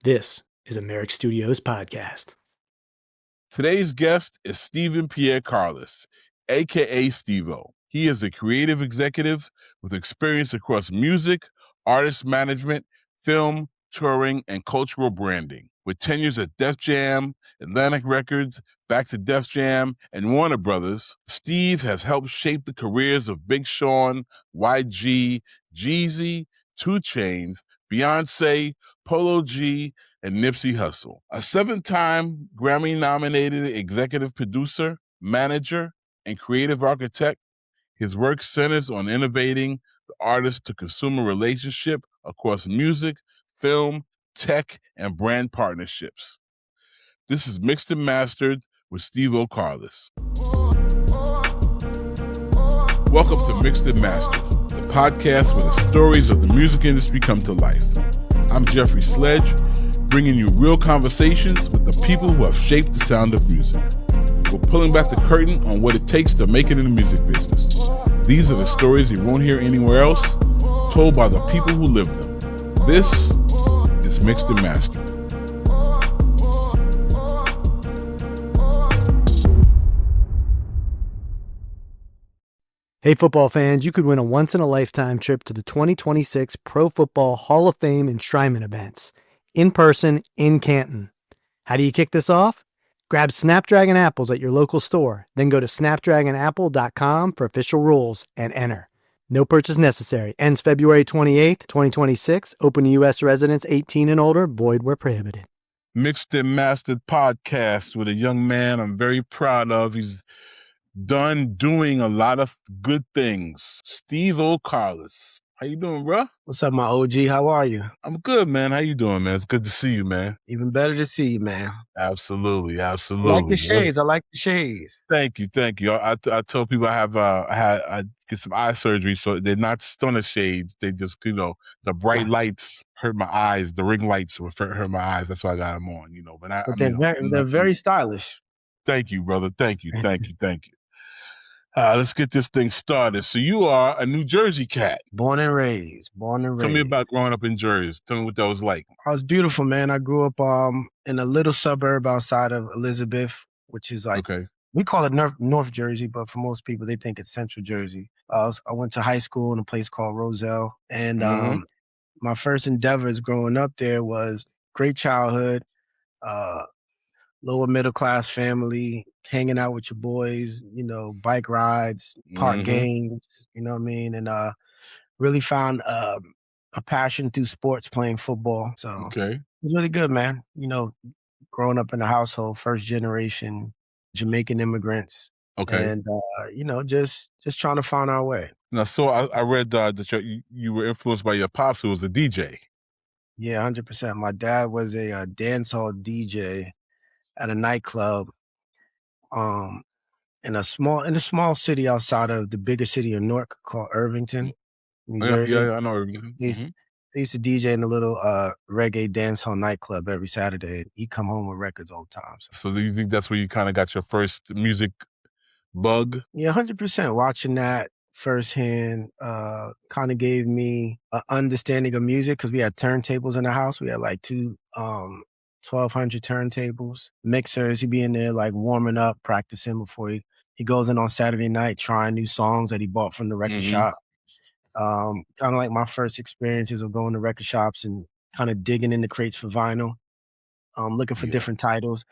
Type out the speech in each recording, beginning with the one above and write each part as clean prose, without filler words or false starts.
This is a Merrick Studios podcast. Today's guest is Steve Carless, aka Steve-O. He is a creative executive with experience across music, artist management, film, touring, and cultural branding. With tenures at Def Jam, Atlantic Records, Back to Def Jam, and Warner Brothers, Steve has helped shape the careers of Big Sean, YG, Jeezy, 2 Chainz, Beyoncé, Polo G, and Nipsey Hussle. A 7-time Grammy-nominated executive producer, manager, and creative architect, his work centers on innovating the artist-to-consumer relationship across music, film, tech, and brand partnerships. This is Mixed and Mastered with Steve Carless. Welcome to Mixed and Mastered, the podcast where the stories of the music industry come to life. I'm Jeffrey Sledge, bringing you real conversations with the people who have shaped the sound of music. We're pulling back the curtain on what it takes to make it in the music business. These are the stories you won't hear anywhere else, told by the people who live them. This is Mixed and Mastered. Hey, football fans, you could win a once-in-a-lifetime trip to the 2026 Pro Football Hall of Fame Enshrinement Events, in person, in Canton. How do you kick this off? Grab Snapdragon apples at your local store, then go to snapdragonapple.com for official rules and enter. No purchase necessary. Ends February 28th, 2026. Open to U.S. residents 18 and older. Void where prohibited. Mixed and Mastered podcast with a young man I'm very proud of. He's done doing a lot of good things. Steve Carless. How you doing, bro? What's up, my OG? How are you? I'm good, man. How you doing, man? It's good to see you, man. Even better to see you, man. Absolutely. I like the shades. Thank you. I told people I get some eye surgery, so they're not stunner shades. They just, the bright lights hurt my eyes. The ring lights hurt my eyes. That's why I got them on, But they're very stylish. Thank you, brother. Thank you. Let's get this thing started. So you are a New Jersey cat. Born and raised. Tell me about growing up in Jersey. Tell me what that was like. I was beautiful, man. I grew up in a little suburb outside of Elizabeth, which is like, we call it North Jersey, but for most people, they think it's Central Jersey. I went to high school in a place called Roselle. And my first endeavors growing up there was great childhood, lower middle class family, hanging out with your boys, bike rides, park games, you know what I mean? And really found a passion through sports, playing football. So it was really good, man. Growing up in a household, first generation Jamaican immigrants. And, just trying to find our way. Now, so I read that you were influenced by your pops, who was a DJ. Yeah, 100%. My dad was a dance hall DJ at a nightclub in a small city outside of the bigger city of Newark called Irvington, New Jersey. Yeah, I know Irvington. They used to DJ in a little reggae dance hall nightclub every Saturday. He'd come home with records all the time. So do you think that's where you kind of got your first music bug? Yeah, 100%. Watching that firsthand kind of gave me an understanding of music, because we had turntables in the house. We had like two 1,200 turntables, mixers. He'd be in there like warming up, practicing before he goes in on Saturday night, trying new songs that he bought from the record shop. Kind of like my first experiences of going to record shops and kind of digging in the crates for vinyl, looking for different titles.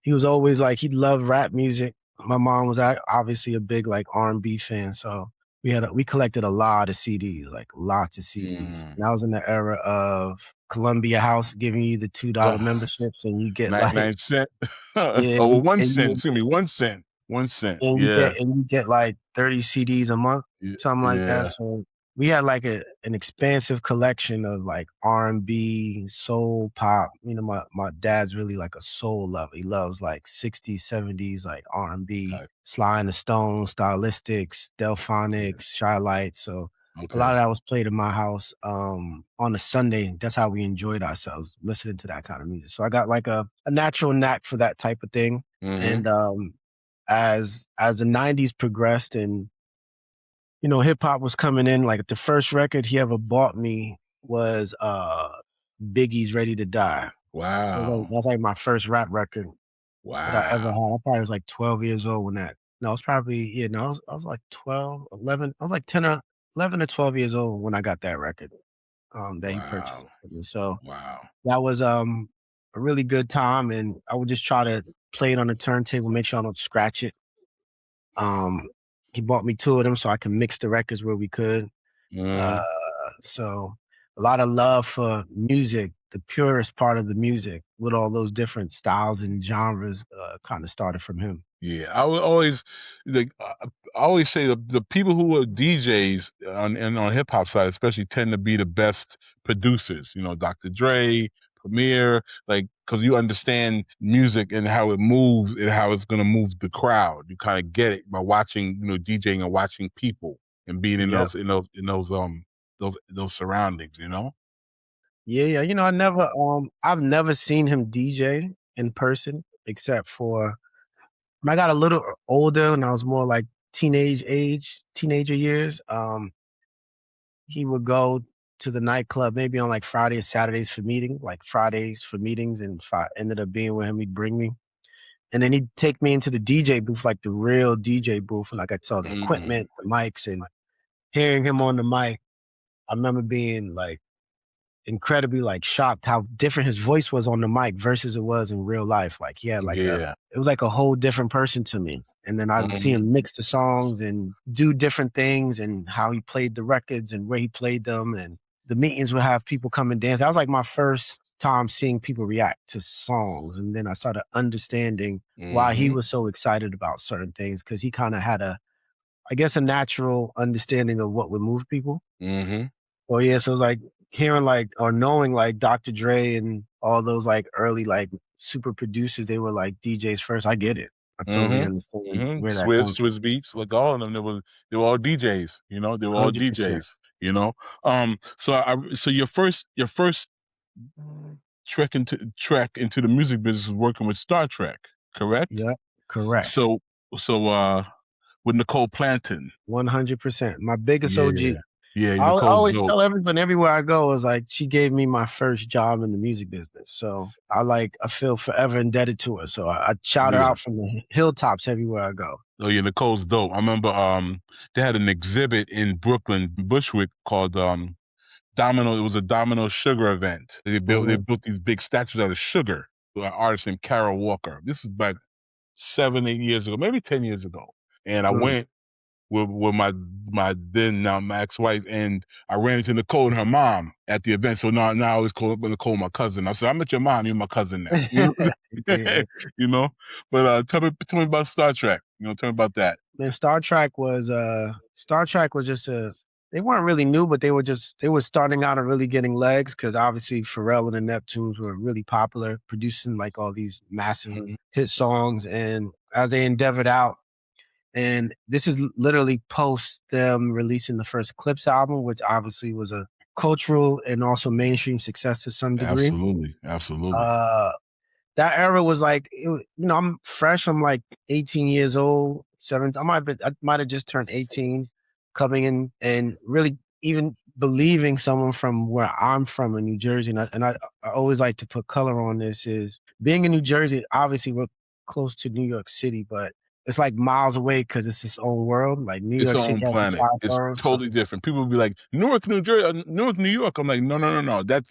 He was always like, he loved rap music. My mom was obviously a big like R&B fan, so we collected a lot of CDs, like lots of CDs. And that was in the era of Columbia House giving you the $2 memberships, and you get 99 cents. Yeah, 1 cent. Excuse me, 1 cent. 1 cent. And you get like 30 CDs a month, something like that. So we had like an expansive collection of like R&B, soul, pop. My dad's really like a soul lover. He loves like 60s, 70s, like R&B, Sly and the Stones, Stylistics, Delphonics, Shy Lights. So a lot of that was played in my house on a Sunday. That's how we enjoyed ourselves, listening to that kind of music. So I got like a natural knack for that type of thing. And as the 90s progressed and hip hop was coming in, like the first record he ever bought me was Biggie's Ready to Die. So Wow. that's like my first rap record that I ever Wow. had. I probably was like 12 years old when that. No, I was probably I was like 12, 11. I was like 10 or 11 or 12 years old when I got that record. That he purchased Wow. it for me. So Wow. that was a really good time, and I would just try to play it on the turntable, make sure I don't scratch it. Um, he bought me two of them so I can mix the records where we could. Uh, Mm. so a lot of love for music, the purest part of the music, with all those different styles and genres, kind of started from him. Yeah, I would always like I always say the people who are DJs on hip hop side especially tend to be the best producers. You know, Dr. Dre, Premier, like because you understand music and how it moves and how it's gonna move the crowd. You kind of get it by watching, you know, DJing and watching people and being in Yep. those surroundings. You know. Yeah, yeah. I've never seen him DJ in person except for when I got a little older and I was more like teenager years. He would go to the nightclub maybe on like Friday or Saturdays for Fridays for meetings. And if I ended up being with him, he'd bring me. And then he'd take me into the DJ booth, like the real DJ booth. And like I saw the Mm, equipment, the mics, and hearing him on the mic, I remember being like incredibly like shocked how different his voice was on the mic versus it was in real life. Like he had yeah. it was like a whole different person to me. And then I'd see Mhm. him mix the songs and do different things and how he played the records and where he played them. And the meetings would have people come and dance. That was like my first time seeing people react to songs. And then I started understanding why he Mhm. was so excited about certain things because he kind of had I guess, a natural understanding of what would move people. Mhm. Well, yeah, so it's like hearing like or knowing like Dr. Dre and all those like early like super producers, they were like DJs first. I get it. I totally Mhm. understand Mhm. where that comes from. Swiss Beats, like all of them, they were all DJs, you know, they were all 100%. DJs, you know? So your first trek into the music business was working with Star Trek, correct? Yep, correct. So so with Nicole Planton. 100%. My biggest Yeah. OG. Yeah, I Nicole's always dope. tell everyone everywhere I go is like she gave me my first job in the music business. So I feel forever indebted to her. So I shout her Yeah. out from the hilltops everywhere I go. Oh yeah, Nicole's dope. I remember they had an exhibit in Brooklyn, Bushwick called Domino. It was a Domino Sugar event. They Mhm. built these big statues out of sugar. By an artist named Carol Walker. This is back 7, 8 years ago, maybe 10 years ago. And I Mm. went with my then now my ex-wife, and I ran into Nicole and her mom at the event. So now I always call Nicole my cousin. I said, I met your mom, you're my cousin now. You know? Yeah. You know? But tell me about Star Trek. You know, tell me about that. Man, Star Trek was just they weren't really new, but they were starting out and really getting legs because obviously Pharrell and the Neptunes were really popular, producing like all these massive Mhm. hit songs. And as they endeavored out, and this is literally post them releasing the first Clips album, which obviously was a cultural and also mainstream success to some degree. Absolutely. Absolutely. Uh, that era was like, I'm fresh. I'm like 18 years old, 7. I might have just turned 18, coming in and really even believing someone from where I'm from in New Jersey. And I always like to put color on this is being in New Jersey. Obviously, we're close to New York City, but it's like miles away because it's its own world. Like New Its York City own has the planet. 5 It's boroughs. So totally different. People will be like, Newark, New Jersey, Newark, New York. I'm like, no, no, no, no. That's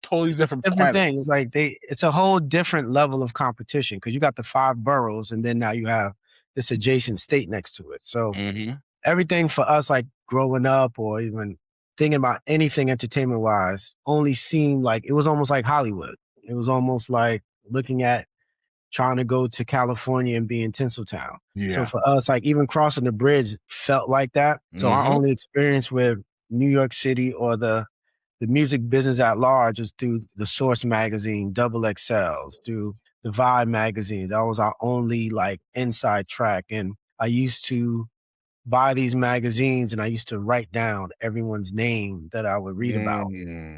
totally it's a different different planet. thing. It's like it's a whole different level of competition because you got the 5 boroughs and then now you have this adjacent state next to it. So Mm-hmm. everything for us, like growing up or even thinking about anything entertainment wise, only seemed like it was almost like Hollywood. It was almost like looking at trying to go to California and be in Tinseltown. So Yeah. for us, like even crossing the bridge felt like that. So our Mm-hmm. only experience with New York City or the music business at large is through the Source magazine, Double XLs, through the Vibe magazine. That was our only like inside track. And I used to buy these magazines and I used to write down everyone's name that I would read about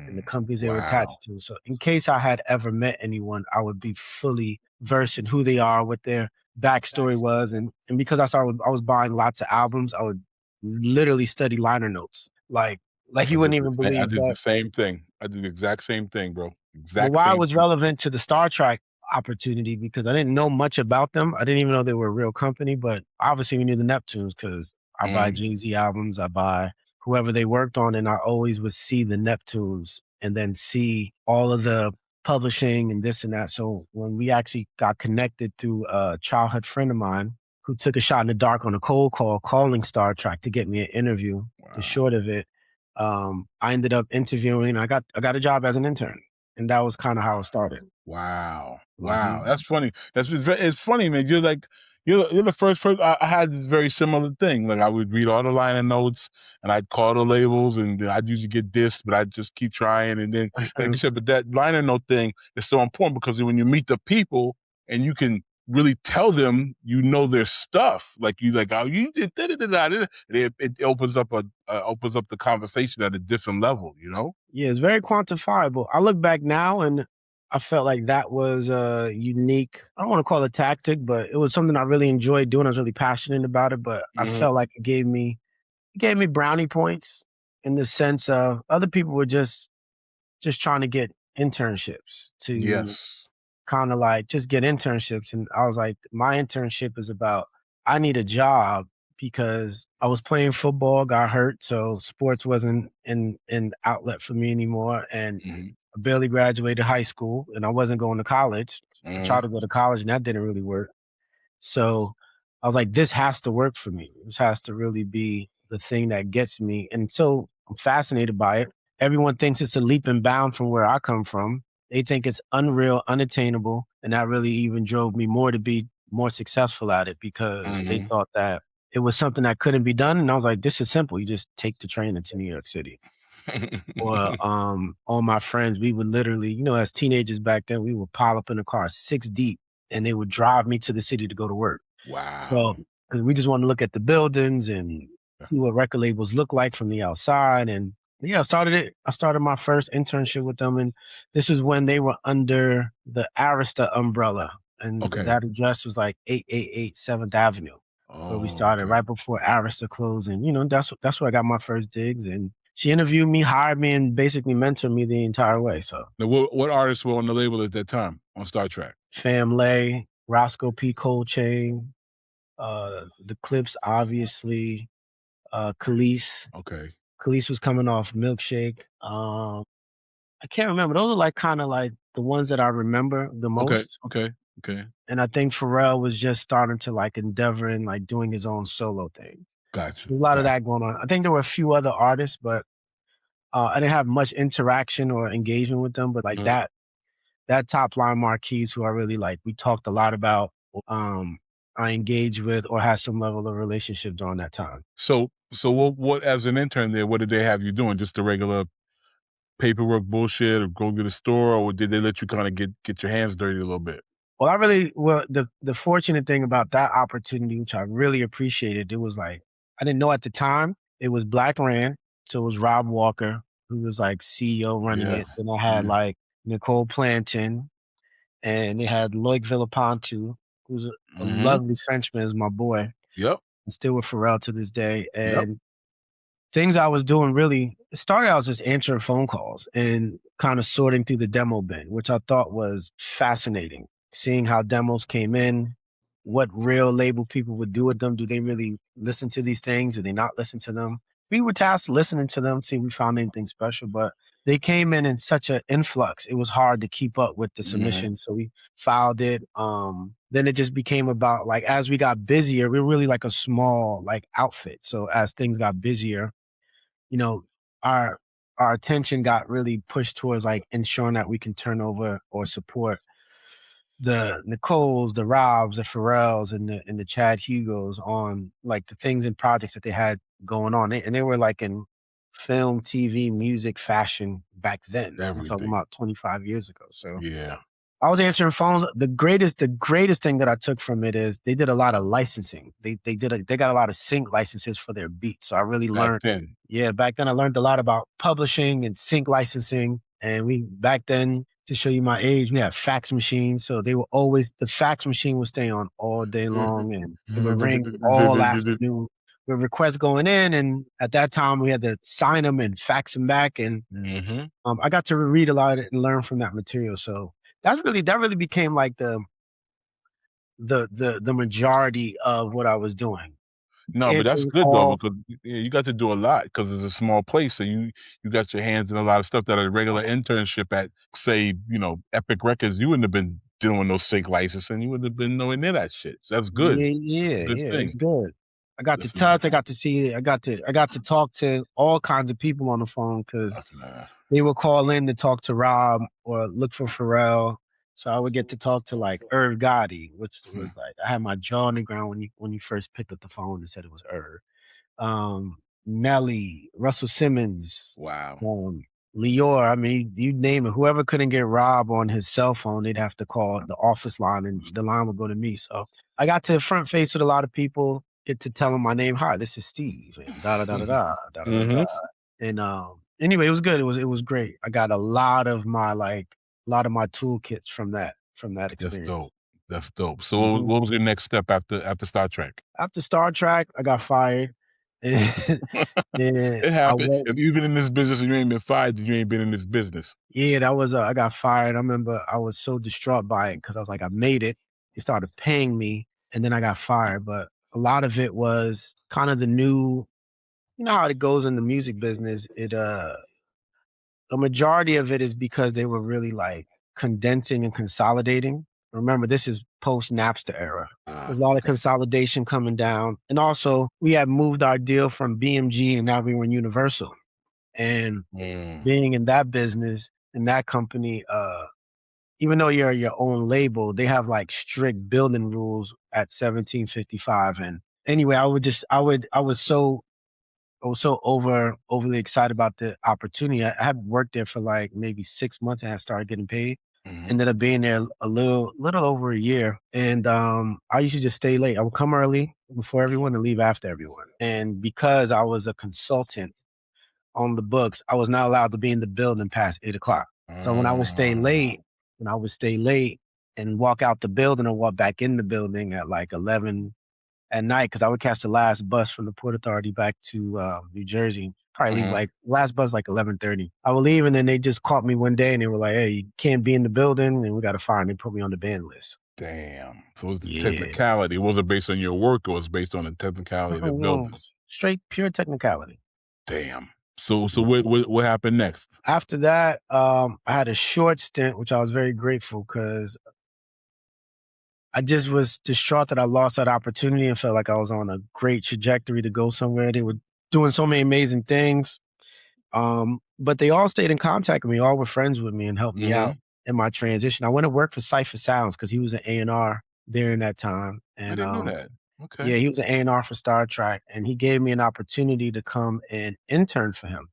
and the Mm. companies they were Wow. attached to. So in case I had ever met anyone, I would be fully versed in who they are, what their backstory was. And because I was buying lots of albums, I would literally study liner notes. Like you wouldn't even I believe did the that. same thing. I did the exact same thing, bro. Exact why it same was thing. relevant to the Star Trak opportunity, because I didn't know much about them. I didn't even know they were a real company, but obviously we knew the Neptunes because I buy Jay-Z albums, I buy whoever they worked on, and I always would see the Neptunes and then see all of the publishing and this and that. So when we actually got connected through a childhood friend of mine who took a shot in the dark on a cold call, calling Star Trak to get me an interview, Wow. the short of it, I ended up interviewing. I got a job as an intern, and that was kind of how it started. Wow. Mhm. That's funny. It's funny, man. You're the first person. I had this very similar thing. Like I would read all the liner notes and I'd call the labels and I'd usually get dissed, but I'd just keep trying. And then, like you said, but that liner note thing is so important because when you meet the people and you can really tell them, you know, their stuff. Like you like, oh, you did it opens up opens up the conversation at a different level, you know? Yeah, it's very quantifiable. I look back now and I felt like that was a unique, I don't want to call it a tactic, but it was something I really enjoyed doing. I was really passionate about it, but I felt like it gave me brownie points in the sense of other people were just trying to get internships to Yes. kind of like just get internships. And I was like, my internship is about, I need a job because I was playing football, got hurt. So sports wasn't an outlet for me anymore. And I barely graduated high school and I wasn't going to college. I tried to go to college and that didn't really work. So I was like, this has to work for me. This has to really be the thing that gets me. And so I'm fascinated by it. Everyone thinks it's a leap and bound from where I come from. They think it's unreal, unattainable. And that really even drove me more to be more successful at it because they thought that it was something that couldn't be done. And I was like, this is simple. You just take the train into New York City. Or all my friends, we would literally, you know, as teenagers back then, we would pile up in a car 6 deep and they would drive me to the city to go to work. Wow. So, because we just want to look at the buildings and see what record labels look like from the outside. And yeah, I started my first internship with them. And this is when they were under the Arista umbrella. And that address was like 888 7th Avenue, where we started right before Arista closed. And, you know, that's where I got my first digs. And she interviewed me, hired me, and basically mentored me the entire way. So, now, what artists were on the label at that time on Star Trak? Family, Roscoe P. Coltrane, the Clips, obviously, Khalees. Okay. Khalees was coming off Milkshake. I can't remember. Those are like kind of like the ones that I remember the most. Okay. And I think Pharrell was just starting to like endeavor in like doing his own solo thing. Gotcha. So there's a lot of that going on. I think there were a few other artists, but I didn't have much interaction or engagement with them. But like that top line marquees who I really like, we talked a lot about, I engaged with or had some level of relationship during that time. So what as an intern there, what did they have you doing? Just the regular paperwork bullshit or go to the store, or did they let you kind of get your hands dirty a little bit? Well, the fortunate thing about that opportunity, which I really appreciated, it was like, I didn't know at the time, it was Black Rand. So it was Rob Walker, who was like CEO running it. Then I had like Nicole Planton, and they had Loic Villapantu, who's a lovely Frenchman, is my boy. Yep. And still with Pharrell to this day. And things I was doing really, it started out as just answering phone calls and kind of sorting through the demo bin, which I thought was fascinating. Seeing how demos came in, what real label people would do with them. Do they really listen to these things? Do they not listen to them? We were tasked listening to them, see if we found anything special, but they came in such an influx. It was hard to keep up with the submission. So we filed it. Then it just became about like, as we got busier, we were really like a small like outfit. So as things got busier, you know, our attention got really pushed towards like ensuring that we can turn over or support the Nicoles, the Robs, the Pharrells, and the Chad Hugos on like the things and projects that they had going on. And they were like in film, TV, music, fashion back then. I'm talking about 25 years ago. So yeah, I was answering phones. The greatest thing that I took from it is they did a lot of licensing. They got a lot of sync licenses for their beats. So I really learned. Back then I learned a lot about publishing and sync licensing. And back then, to show you my age, we had fax machines. So they were always, the fax machine would stay on all day long and it would ring all afternoon with requests going in, and at that time we had to sign them and fax them back, and I got to read a lot of it and learn from that material. So that really became like the majority of what I was doing. No, but that's Answering good though, calls. because you got to do a lot because it's a small place, so you got your hands in a lot of stuff that a regular internship at, say, Epic Records, you wouldn't have been doing those sync license, and you wouldn't have been nowhere near that shit. So that's good. It's a good It was thing. good. I got to That's a good touch. I got to see. I got to talk to all kinds of people on the phone because they would call in to talk to Rob or look for Pharrell. So I would get to talk to like Irv Gotti, which was like I had my jaw on the ground when you first picked up the phone and said it was Irv. Nelly, Russell Simmons, Wow. Lior. I mean, you name it. Whoever couldn't get Rob on his cell phone, they'd have to call the office line, and the line would go to me. So I got to front face with a lot of people, get to tell them my name. Hi, this is Steve, and da da da da da da da da. And anyway, it was good. It was great. I got a lot of my toolkits from that experience. That's dope. So what was your next step after Star Trek? After Star Trek, I got fired. It happened. If you've been in this business and you ain't been fired, then you ain't been in this business. Yeah, that was I got fired. I remember I was so distraught by it because I was like, I made it. They started paying me, and then I got fired. But a lot of it was kind of the new, you know how it goes in the music business. A majority of it is because they were really like condensing and consolidating. Remember, this is post Napster era. There's a lot of consolidation coming down. And also, we had moved our deal from BMG and now we were in Universal. And being in that business, in that company, even though you're your own label, they have like strict building rules at 1755. And anyway, I was so overly excited about the opportunity. I had worked there for like maybe 6 months and I started getting paid. Ended up being there a little over a year. And I used to just stay late. I would come early before everyone and leave after everyone. And because I was a consultant on the books, I was not allowed to be in the building past 8:00. So when I would stay late, and walk out the building or walk back in the building at like 11 at night, because I would catch the last bus from the Port Authority back to New Jersey. Probably leave like last bus like 11:30. I would leave, and then they just caught me one day, and they were like, "Hey, you can't be in the building, and we got to fire." And they put me on the ban list. Damn. So it was the technicality. It wasn't based on your work. It was based on the technicality of the building. Straight pure technicality. Damn. So what happened next? After that, I had a short stint, which I was very grateful because I just was distraught that I lost that opportunity and felt like I was on a great trajectory to go somewhere. They were doing so many amazing things. But they all stayed in contact with me, all were friends with me and helped me out in my transition. I went to work for Cypher Sounds because he was an A&R during that time. And, I didn't know that. Okay. Yeah, he was an A&R for Star Trak, and he gave me an opportunity to come and intern for him.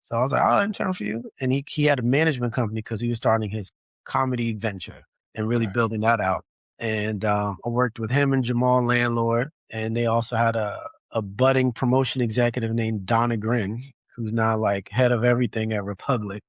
So I was like, I'll intern for you. And he had a management company because he was starting his comedy venture and really building that out. And I worked with him and Jamal Landlord, and they also had a budding promotion executive named Donna Grin, who's now like head of everything at Republic.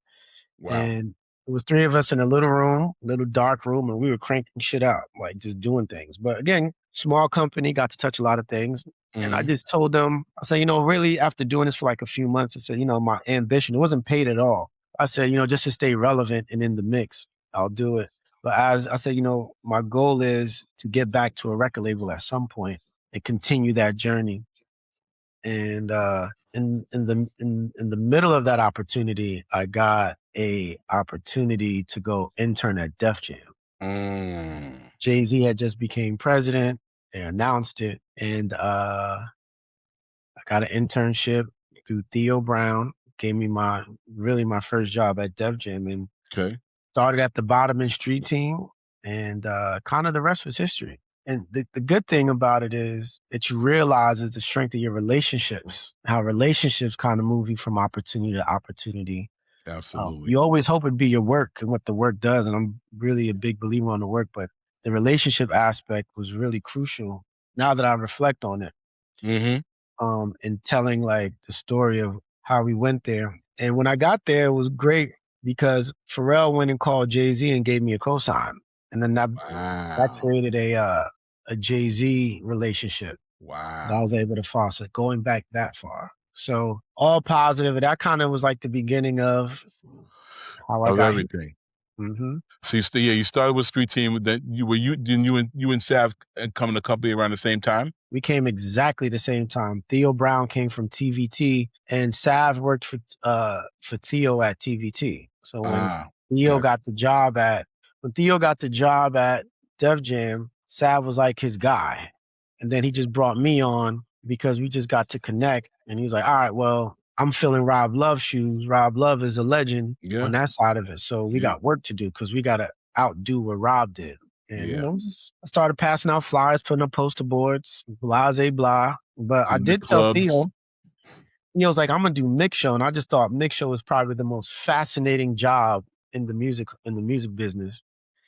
Wow. And it was 3 of us in a little dark room, and we were cranking shit out, like just doing things. But again, small company, got to touch a lot of things. And I just told them, I said, really, after doing this for like a few months, I said, my ambition, it wasn't paid at all. I said, just to stay relevant and in the mix, I'll do it. But as I said, my goal is to get back to a record label at some point and continue that journey. And in the middle of that opportunity, I got a opportunity to go intern at Def Jam. Jay-Z had just became president. They announced it, and I got an internship through Theo Brown. Gave me my first job at Def Jam, and started at the bottom in street team, and kind of the rest was history. And the good thing about it is that you realize is the strength of your relationships, how relationships kind of move you from opportunity to opportunity. Absolutely. You always hope it'd be your work and what the work does. And I'm really a big believer on the work, but the relationship aspect was really crucial now that I reflect on it. And telling like the story of how we went there. And when I got there, it was great because Pharrell went and called Jay-Z and gave me a cosign. And then that created a Jay-Z relationship. that I was able to foster, going back that far. So all positive. And that kind of was like the beginning of how I Of got here. everything. Mm-hmm. So you started with Street Team. Then you and Sav come in the company around the same time. We came exactly the same time. Theo Brown came from TVT, and Sav worked for Theo at TVT. So when Theo got the job at Def Jam, Sav was like his guy, and then he just brought me on because we just got to connect. And he was like, "All right, well, I'm filling Rob Love's shoes. Rob Love is a legend on that side of it, so we got work to do because we got to outdo what Rob did." And, you know, I started passing out flyers, putting up poster boards, blah, blah. But I did tell Theo, Theo's like, I'm going to do mix show. And I just thought mix show was probably the most fascinating job in the music business.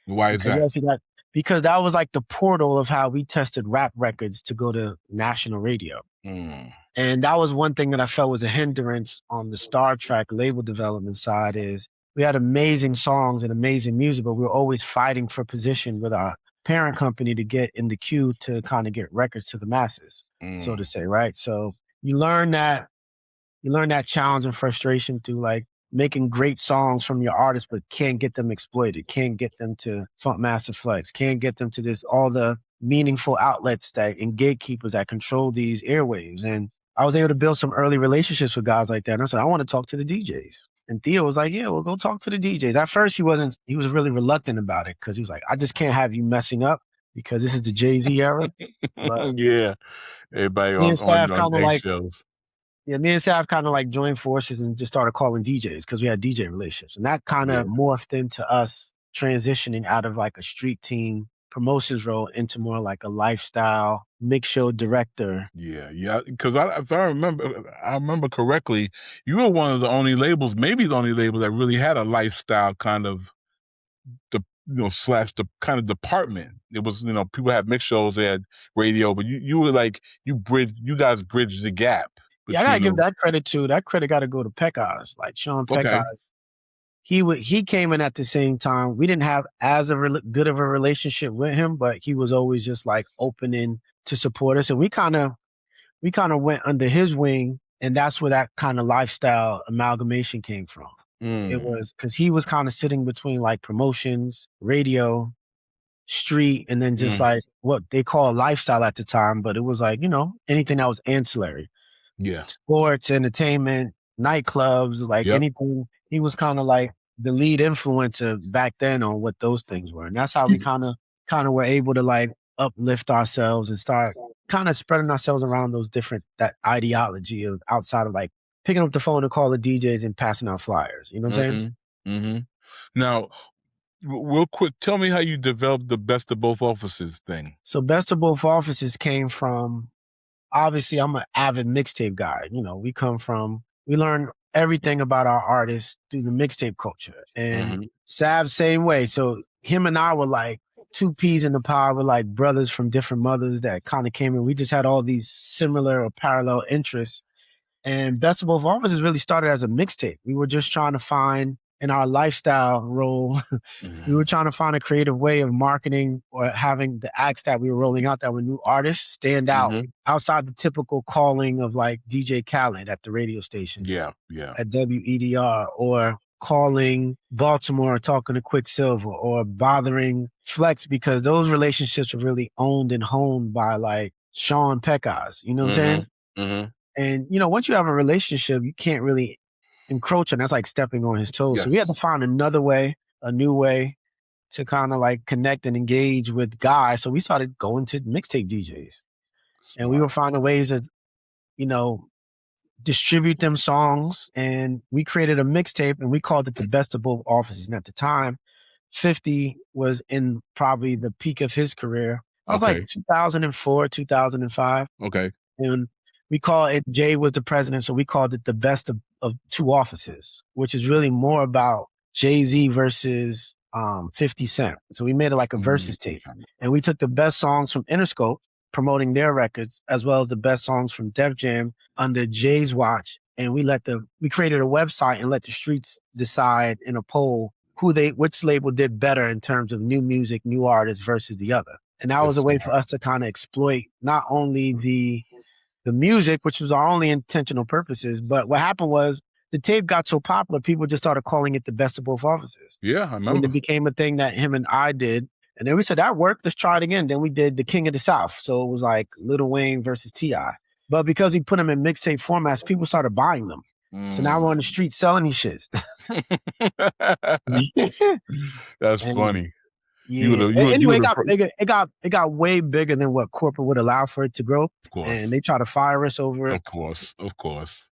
Why is that? Because that was like the portal of how we tested rap records to go to national radio. And that was one thing that I felt was a hindrance on the Star Trak label development side is we had amazing songs and amazing music, but we were always fighting for position with our parent company to get in the queue to kind of get records to the masses, so to say, right? So you learn that challenge and frustration through like making great songs from your artists, but can't get them exploited, can't get them to Funkmaster Flex, can't get them to all the meaningful outlets and gatekeepers that control these airwaves. And I was able to build some early relationships with guys like that. And I said, I want to talk to the DJs. And Theo was like, yeah, we'll go talk to the DJs. At first, he was really reluctant about it because he was like, I just can't have you messing up because this is the Jay-Z era. But everybody on eggshells. Me and Sav kind of like joined forces and just started calling DJs because we had DJ relationships. And that kind of morphed into us transitioning out of like a street team promotions role into more like a lifestyle mix show director. Yeah. Because if I remember correctly, you were one of the only labels, maybe the only label that really had a lifestyle kind of slash the kind of department. It was, people had mix shows, they had radio, but you were like, you guys bridged the gap. Yeah, I gotta give that credit too. That credit got to go to Pekaz, like Sean Pekaz. He came in at the same time. We didn't have as good of a relationship with him, but he was always just like opening to support us, and we kind of went under his wing, and that's where that kind of lifestyle amalgamation came from. It was because he was kind of sitting between like promotions, radio, street, and then just like what they call lifestyle at the time, but it was like, anything that was ancillary. Yeah. Sports, entertainment, nightclubs, like anything. He was kind of like the lead influencer back then on what those things were. And that's how we kind of were able to like uplift ourselves and start kind of spreading ourselves around that ideology of outside of like picking up the phone to call the DJs and passing out flyers. You know what I'm saying? Mm-hmm. Now, real quick, tell me how you developed the Best of Both Offices thing. So Best of Both Offices came from, obviously, I'm an avid mixtape guy. We learn everything about our artists through the mixtape culture. And Sav, same way. So him and I were like two peas in the pod. We're like brothers from different mothers that kind of came in. We just had all these similar or parallel interests. And Best of Both Offices really started as a mixtape. We were just trying to find, in our lifestyle role, we were trying to find a creative way of marketing or having the acts that we were rolling out that were new artists stand out outside the typical calling of like DJ Khaled at the radio station. Yeah. At WEDR, or calling Baltimore, talking to Quicksilver, or bothering Flex, because those relationships were really owned and honed by like Sean Pekaz. You know what I'm saying? And, once you have a relationship, you can't really encroach on. That's like stepping on his toes. So we had to find another way, a new way to kind of like connect and engage with guys. So we started going to mixtape DJs. And we were finding ways to, distribute them songs. And we created a mixtape and we called it the Best of Both Offices. And at the time, 50 was in probably the peak of his career. I was like 2004, 2005. Okay. And we call it, Jay was the president, so we called it the Best of Two Offices, which is really more about Jay-Z versus 50 Cent. So we made it like a versus tape. And we took the best songs from Interscope, promoting their records, as well as the best songs from Def Jam under Jay's watch. And we created a website and let the streets decide in a poll which label did better in terms of new music, new artists versus the other. And that was a way for us to kind of exploit not only the music, which was our only intentional purposes, but what happened was the tape got so popular, people just started calling it the best of both offices. Yeah, I And remember. it became a thing that him and I did. And then we said, that worked, let's try it again. Then we did the King of the South. So it was like Lil Wayne versus T.I. But because we put them in mixtape formats, people started buying them. So now we're on the street selling these shits. That's And funny. yeah. Anyway, it got way bigger than what corporate would allow for it to grow. Of course. And they try to fire us over it. Of course.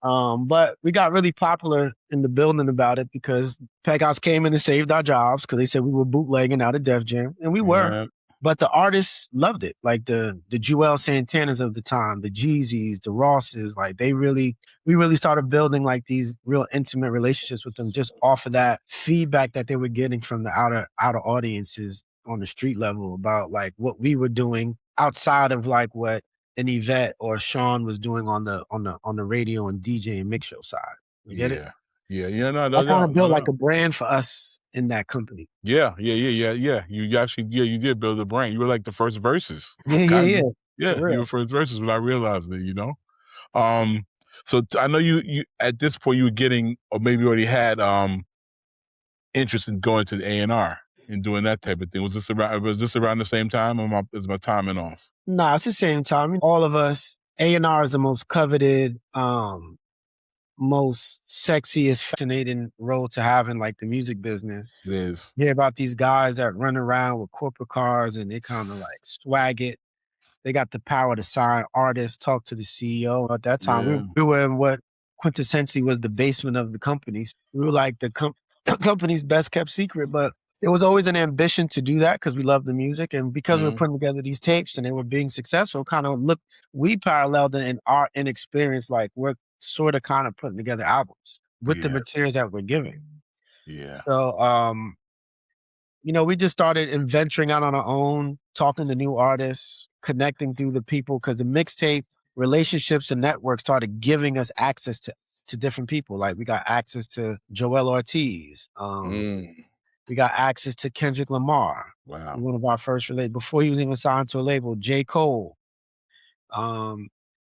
But we got really popular in the building about it because Peg House came in and saved our jobs because they said we were bootlegging out of Def Jam, and we were. Yeah. But the artists loved it, like the Joel Santanas of the time, the Jeezys, the Rosses. Like we really started building like these real intimate relationships with them just off of that feedback that they were getting from the outer audiences on the street level about like what we were doing outside of like what an Yvette or Sean was doing on the radio and DJ and mix show side. You get it? Yeah. No, I kind of built like a brand for us in that company. Yeah. You actually, you did build a brand. You were like the first verses. Yeah. Yeah, you were first verses when I realized it, you know? So I know you at this point you were getting, or maybe already had interest in going to the A&R and doing that type of thing. Was this around the same time, or is my timing off? Nah, it's the same time. All of us, A&R is the most coveted, most sexiest, fascinating role to have in like the music business. It is. You hear about these guys that run around with corporate cars and they kind of like swag it. They got the power to sign artists, talk to the CEO. At that time, we were in what quintessentially was the basement of the companies. We were like the company's best kept secret, but it was always an ambition to do that because we love the music. And because we were putting together these tapes and they were being successful, we paralleled it in our inexperience. Like we're sort of kind of putting together albums with the materials that we're giving. Yeah. So, we just started venturing out on our own, talking to new artists, connecting through the people, because the mixtape relationships and networks started giving us access to different people. Like we got access to Joel Ortiz. We got access to Kendrick Lamar. Wow. One of our first before he was even signed to a label, J. Cole.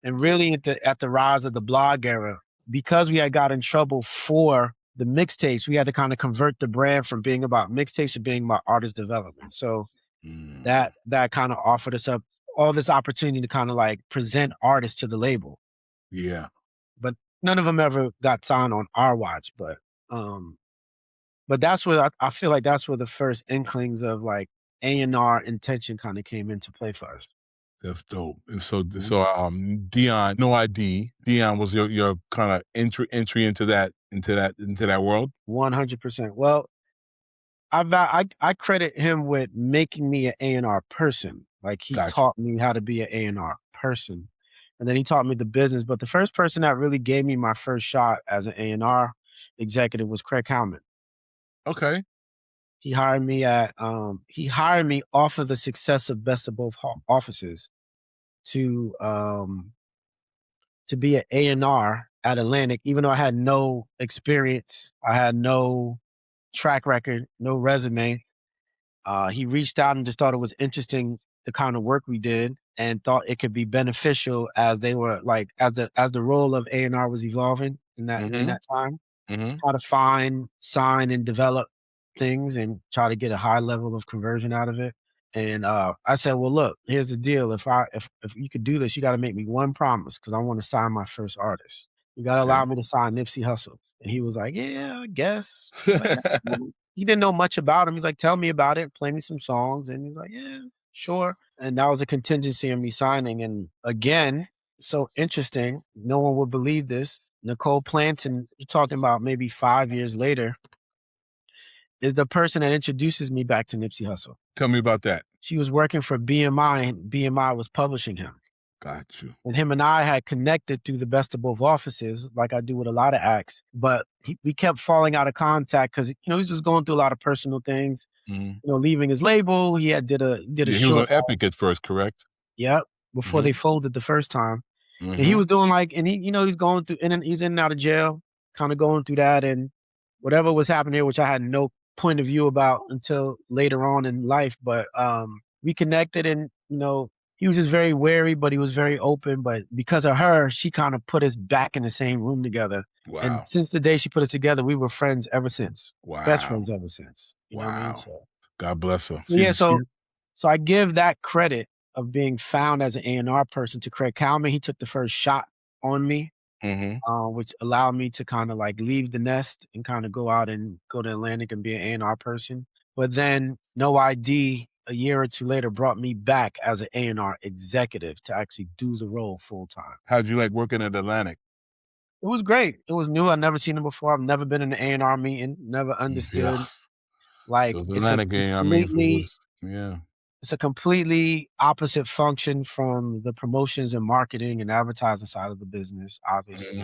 And really at the rise of the blog era, because we had got in trouble for the mixtapes, we had to kind of convert the brand from being about mixtapes to being about artist development. So that kind of offered us up all this opportunity to kind of like present artists to the label. Yeah. But none of them ever got signed on our watch. But that's where I feel like that's where the first inklings of like A&R intention kind of came into play for us. That's dope. And so Dion, No ID. Dion was your kind of entry into that world. 100%. Well, I credit him with making me an A&R person. Like he taught me how to be an A&R person, and then he taught me the business. But the first person that really gave me my first shot as an A&R executive was Craig Howman. Okay. He hired me off of the success of Best of Both Offices to be an A&R at Atlantic, even though I had no experience. I had no track record, no resume. He reached out and just thought it was interesting, the kind of work we did, and thought it could be beneficial as they were like, as the role of A&R was evolving in that time. How to find, sign, and develop things and try to get a high level of conversion out of it. And I said, well, look, here's the deal. If you could do this, you got to make me one promise, because I want to sign my first artist. You got to allow me to sign Nipsey Hussle. And he was like, yeah, I guess. Like, he didn't know much about him. He's like, tell me about it. Play me some songs. And he's like, yeah, sure. And that was a contingency of me signing. And again, so interesting. No one would believe this. Nicole Planton, you're talking about maybe 5 years later, is the person that introduces me back to Nipsey Hussle. Tell me about that. She was working for BMI, and BMI was publishing him. Got you. And him and I had connected through the Best of Both Offices, like I do with a lot of acts. But we kept falling out of contact because he's just going through a lot of personal things. Leaving his label, he did a He was on Epic at first, correct? Yep. Before they folded the first time. And he was doing he's going through, and he's in and out of jail, kind of going through that, and whatever was happening here, which I had no point of view about until later on in life. But we connected, and he was just very wary, but he was very open. But because of her, she kind of put us back in the same room together. Wow. And since the day she put us together, we were friends ever since. Wow. Best friends ever since. You know what I mean? Wow. So, God bless her. yeah, so I give that credit of being found as an A&R person to Craig Kalman. He took the first shot on me, which allowed me to kind of like leave the nest and kind of go out and go to Atlantic and be an A&R person. But then No ID a year or two later brought me back as an A&R executive to actually do the role full time. How'd you like working at Atlantic? It was great. It was new. I'd never seen it before. I've never been in an A&R meeting, never understood. Yeah. Like The Atlantic it's a completely opposite function from the promotions and marketing and advertising side of the business, obviously.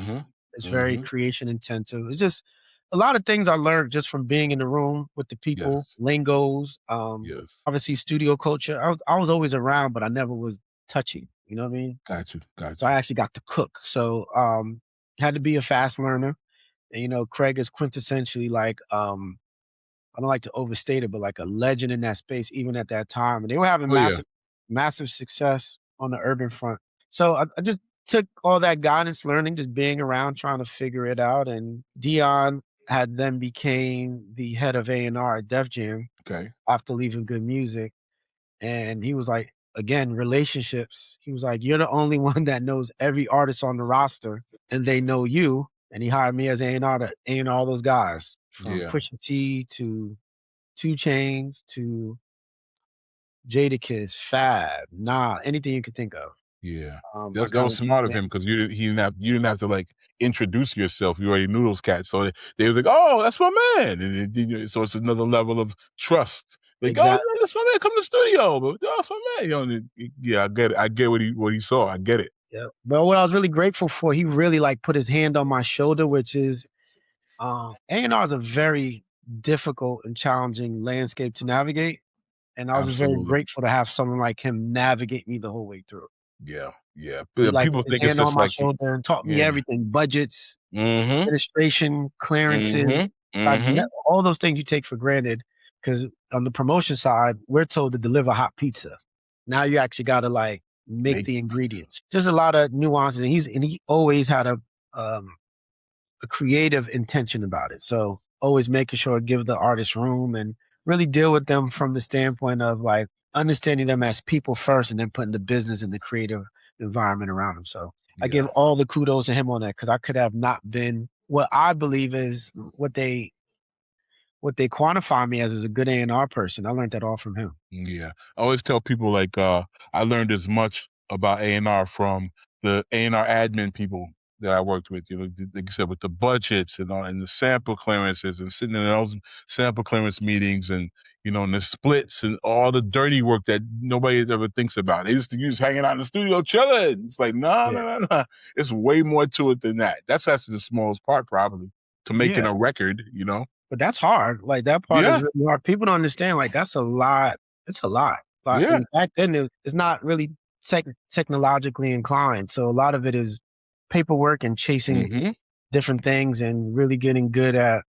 It's very creation intensive. It's just a lot of things I learned just from being in the room with the people, lingos, obviously studio culture. I was always around, but I never was touchy. You know what I mean? Got you. So I actually got to cook. So had to be a fast learner. And Craig is quintessentially like I don't like to overstate it, but like a legend in that space, even at that time. And they were having massive success on the urban front. So I just took all that guidance, learning, just being around, trying to figure it out. And Dion had then became the head of A&R at Def Jam after leaving Good Music. And he was like, again, relationships. He was like, you're the only one that knows every artist on the roster and they know you. And he hired me as A&R to A&R all those guys. From Pusha T to 2 Chainz to Jadakiss, Fab, anything you could think of. Yeah, that was smart of him because you didn't have to like introduce yourself. You already knew those cats, so they were like, "Oh, that's my man," and so it's another level of trust. Like, "Oh, that's my man. Come to the studio, but that's my man." I get it. I get what he saw. I get it. Yeah, but what I was really grateful for, he really like put his hand on my shoulder, which is. A&R is a very difficult and challenging landscape to navigate. And I was just very grateful to have someone like him navigate me the whole way through. Yeah. He, like, people put think his it's hand on just my like shoulder and taught me everything, budgets, administration, clearances, all those things you take for granted. Because on the promotion side, we're told to deliver hot pizza. Now you actually got to like make the ingredients. Just a lot of nuances. And he always had a creative intention about it. So always making sure to give the artist room and really deal with them from the standpoint of like understanding them as people first and then putting the business and the creative environment around them. So I give all the kudos to him on that because I could have not been what I believe is what they quantify me as a good A&R person. I learned that all from him. Yeah. I always tell people like I learned as much about A&R from the A&R admin people that I worked with, like you said, with the budgets and all, and the sample clearances and sitting in those sample clearance meetings and, and the splits and all the dirty work that nobody ever thinks about. They used to use hanging out in the studio chilling. It's like, no. It's way more to it than that. That's actually the smallest part probably to making a record, But that's hard. Like that part is really hard. People don't understand. Like that's a lot. It's a lot. And back then it's not really technologically inclined. So a lot of it is paperwork and chasing different things and really getting good at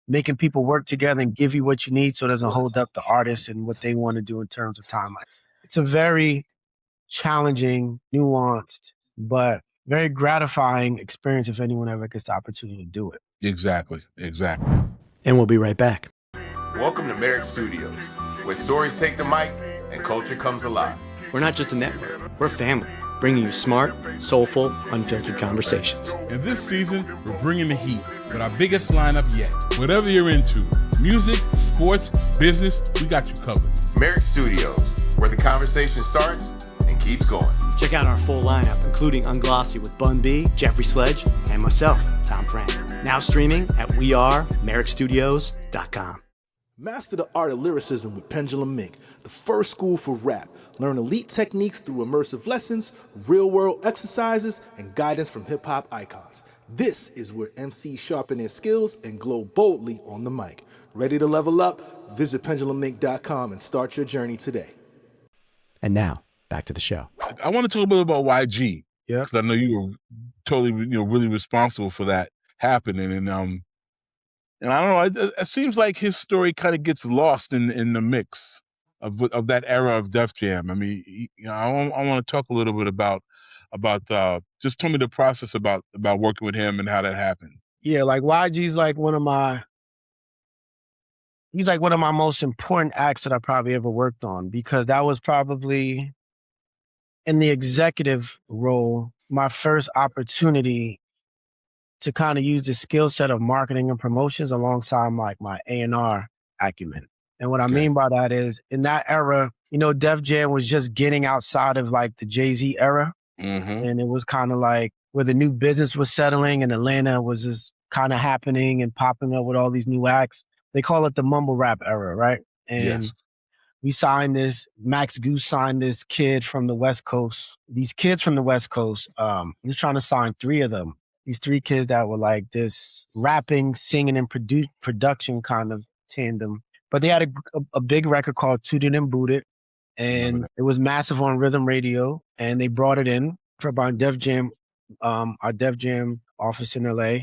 making people work together and give you what you need so it doesn't hold up the artist and what they want to do in terms of timeline. It's a very challenging, nuanced, but very gratifying experience if anyone ever gets the opportunity to do it. Exactly. And we'll be right back. Welcome to Merrick Studios, where stories take the mic and culture comes alive. We're not just a network, we're a family, bringing you smart, soulful, unfiltered conversations. And this season, we're bringing the heat with our biggest lineup yet. Whatever you're into, music, sports, business, we got you covered. Merrick Studios, where the conversation starts and keeps going. Check out our full lineup, including Unglossy with Bun B, Jeffrey Sledge, and myself, Tom Frank. Now streaming at wearemerrickstudios.com. Master the art of lyricism with Pendulum Mink, the first school for rap. Learn elite techniques through immersive lessons, real-world exercises, and guidance from hip-hop icons. This is where MCs sharpen their skills and glow boldly on the mic. Ready to level up? Visit pendulummink.com and start your journey today. And now, back to the show. I want to talk a bit about YG. Yeah. Because I know you were totally, really responsible for that happening. And I don't know, it seems like his story kind of gets lost in the mix. of that era of Def Jam. I mean, I want to talk a little bit about just tell me the process about working with him and how that happened. Yeah, like YG's like he's like one of my most important acts that I probably ever worked on, because that was probably, in the executive role, my first opportunity to kind of use the skill set of marketing and promotions alongside my A&R acumen. And what I mean by that is, in that era, Def Jam was just getting outside of like the Jay-Z era. And it was kind of like where the new business was settling and Atlanta was just kind of happening and popping up with all these new acts. They call it the mumble rap era, right? And we signed this, Max Goose signed this kid from the West Coast. These kids from the West Coast, he was trying to sign 3 of them. These 3 kids that were like this rapping, singing, and production kind of tandem. But they had a big record called Tooted and Booted, and it was massive on Rhythm Radio, and they brought it in for about Def Jam, our Def Jam office in LA.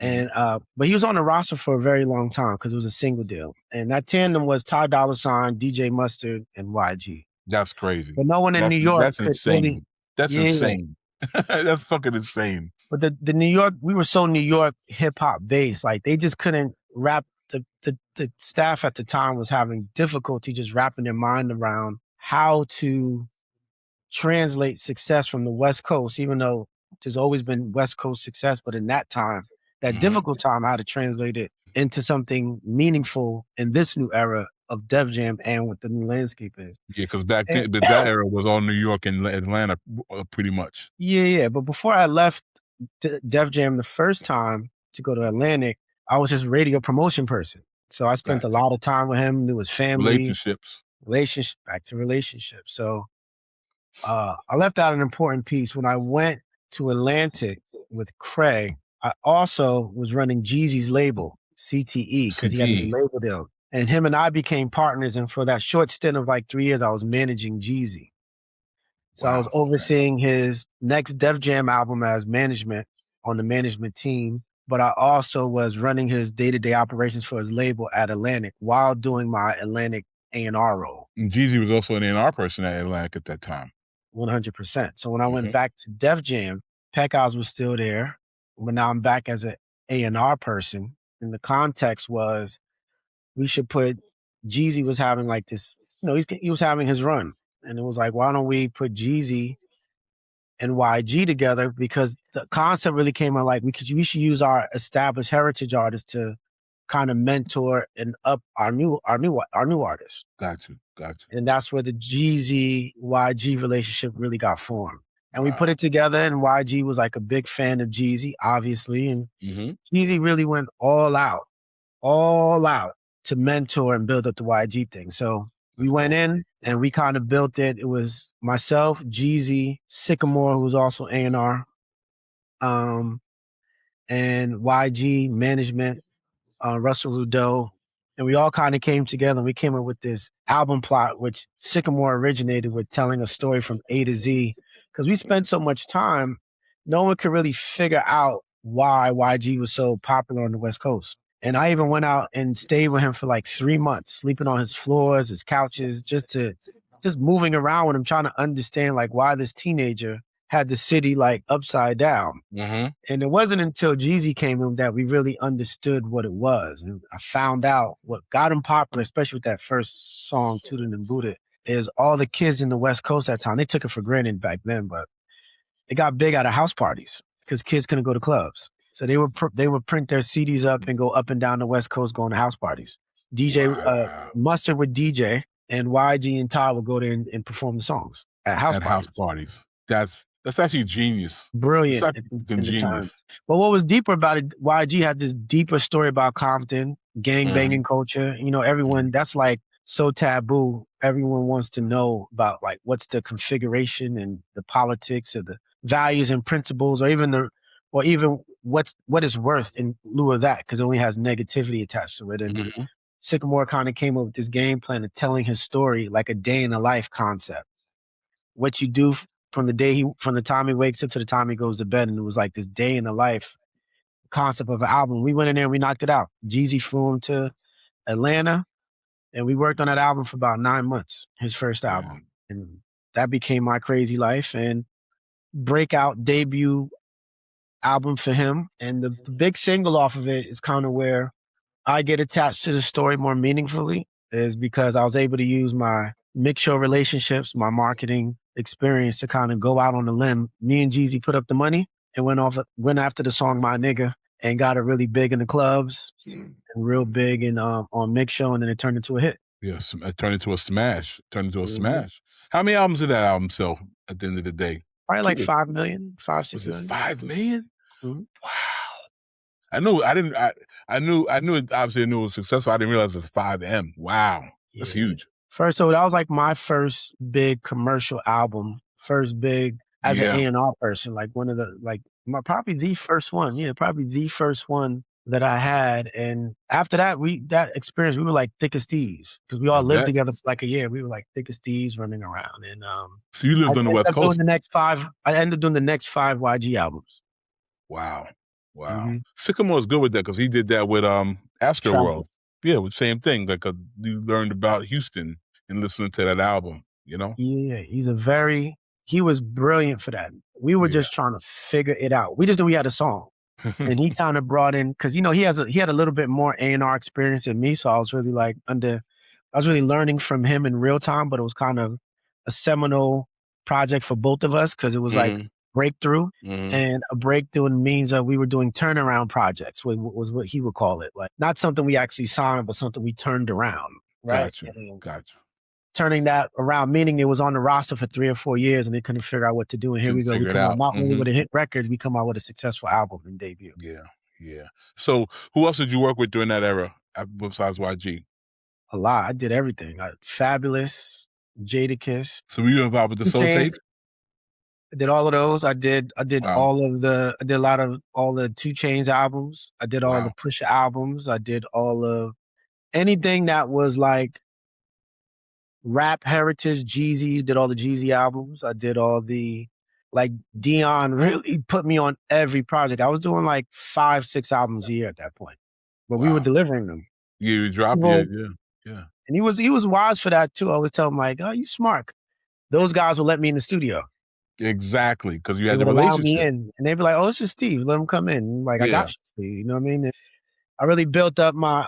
And but he was on the roster for a very long time because it was a single deal. And that tandem was Ty Dolla $ign, DJ Mustard, and YG. That's crazy. But no one in New York that's could insane. really, That's insane. That's fucking insane. But the New York, we were so New York hip hop based, like they just couldn't wrap. The staff at the time was having difficulty just wrapping their mind around how to translate success from the West Coast, even though there's always been West Coast success. But in that time, that difficult time, how to translate it into something meaningful in this new era of Def Jam and what the new landscape is. Yeah, because back then, but that era was all New York and Atlanta pretty much. Yeah. But before I left Def Jam the first time to go to Atlantic, I was just radio promotion person. So I spent a lot of time with him, knew his family. Back to relationships. So I left out an important piece. When I went to Atlantic with Craig, I also was running Jeezy's label, CTE, because he had a label deal. And him and I became partners. And for that short stint of like 3 years, I was managing Jeezy. So I was overseeing his next Def Jam album as management on the management team. But I also was running his day-to-day operations for his label at Atlantic while doing my Atlantic A&R role. And Jeezy was also an A&R person at Atlantic at that time. 100%. So when I went back to Def Jam, Peck Oz was still there. But now I'm back as an A&R person. And the context was, we should put, Jeezy was having like this, he was having his run. And it was like, why don't we put Jeezy and YG together? Because the concept really came out like, we should use our established heritage artists to kind of mentor and up our new artists. Got you. And that's where the Jeezy YG relationship really got formed. And we put it together, and YG was like a big fan of Jeezy, obviously. And Jeezy really went all out to mentor and build up the YG thing. So we went in and we kind of built it. It was myself, Jeezy, Sycamore, who was also A&R, and YG management, Russell Rudeau. And we all kind of came together and we came up with this album plot, which Sycamore originated with, telling a story from A to Z. Because we spent so much time, no one could really figure out why YG was so popular on the West Coast. And I even went out and stayed with him for like 3 months, sleeping on his floors, his couches, just moving around with him, trying to understand like why this teenager had the city like upside down. And it wasn't until Jeezy came in that we really understood what it was. And I found out what got him popular, especially with that first song, Tootin' and Booted, is all the kids in the West Coast at that time, they took it for granted back then, but it got big out of house parties because kids couldn't go to clubs. So they would print their CDs up and go up and down the West Coast going to house parties. Mustard would DJ, and YG and Ty would go there and perform the songs at house parties. That's actually genius. Brilliant. Genius. But what was deeper about it, YG had this deeper story about Compton, gang banging culture. Everyone, that's like so taboo. Everyone wants to know about like what's the configuration and the politics or the values and principles, or even what is worth in lieu of that, because it only has negativity attached to it. And Sycamore kind of came up with this game plan of telling his story like a day in the life concept. What you do from the time he wakes up to the time he goes to bed, and it was like this day in the life concept of an album. We went in there and we knocked it out. Jeezy flew him to Atlanta. And we worked on that album for about 9 months, his first album. And that became my Crazy Life and breakout debut album for him. And the big single off of it is kind of where I get attached to the story more meaningfully, is because I was able to use my mix show relationships, my marketing experience to kind of go out on a limb. Me and Jeezy put up the money and went after the song My Nigga and got it really big in the clubs and real big in on mix show, and then it turned into a hit. Yes, it turned into a smash. Smash. How many albums did that album sell at the end of the day? Probably like 5 million, 5, 6 Was it million. 5 million? Mhm. Wow. I knew it, obviously I knew it was successful. I didn't realize it was 5M. Wow. That's huge. So that was like my first big commercial album, first big as an A&R person, like one of the, like probably the first one. Yeah, probably the first one that I had. And after that, that experience, we were like thick as thieves because we all lived together for like a year. We were like thick as thieves running around. And so you lived on the West Coast. I ended up doing the next 5 YG albums. Wow. Sycamore's good with that because he did that with Astroworld. Yeah, with same thing. Like you learned about Houston and listening to that album, you know? Yeah, he was brilliant for that. We were just trying to figure it out. We just knew we had a song. And he kind of brought in, because he had a little bit more A&R experience than me, so I was really learning from him in real time, but it was kind of a seminal project for both of us because it was like breakthrough, and a breakthrough means that we were doing turnaround projects, was what he would call it. Like not something we actually signed, but something we turned around, right? Gotcha. Turning that around, meaning it was on the roster for 3 or 4 years and they couldn't figure out what to do. And here we go. We come out not only with a hit record, we come out with a successful album and debut. Yeah. So who else did you work with during that era besides YG? A lot. I did everything. Fabulous, Jadakiss. So were you involved with the Soul Tape? I did all of those. I did all the 2 Chainz albums. I did all the Pusha albums. I did all of anything that was like rap heritage. Jeezy, did all the Jeezy albums. I did all the, like, Dion really put me on every project. I was doing like 5, 6 albums a year at that point, but we were delivering them. You dropped yeah. And he was wise for that too. I would tell him like, "Oh, you smart." Those guys will let me in the studio. Exactly, because you had the relationship. Allow me in, and they'd be like, "Oh, this is Steve. Let him come in." And like, I got you, Steve. You know what I mean? And I really built up my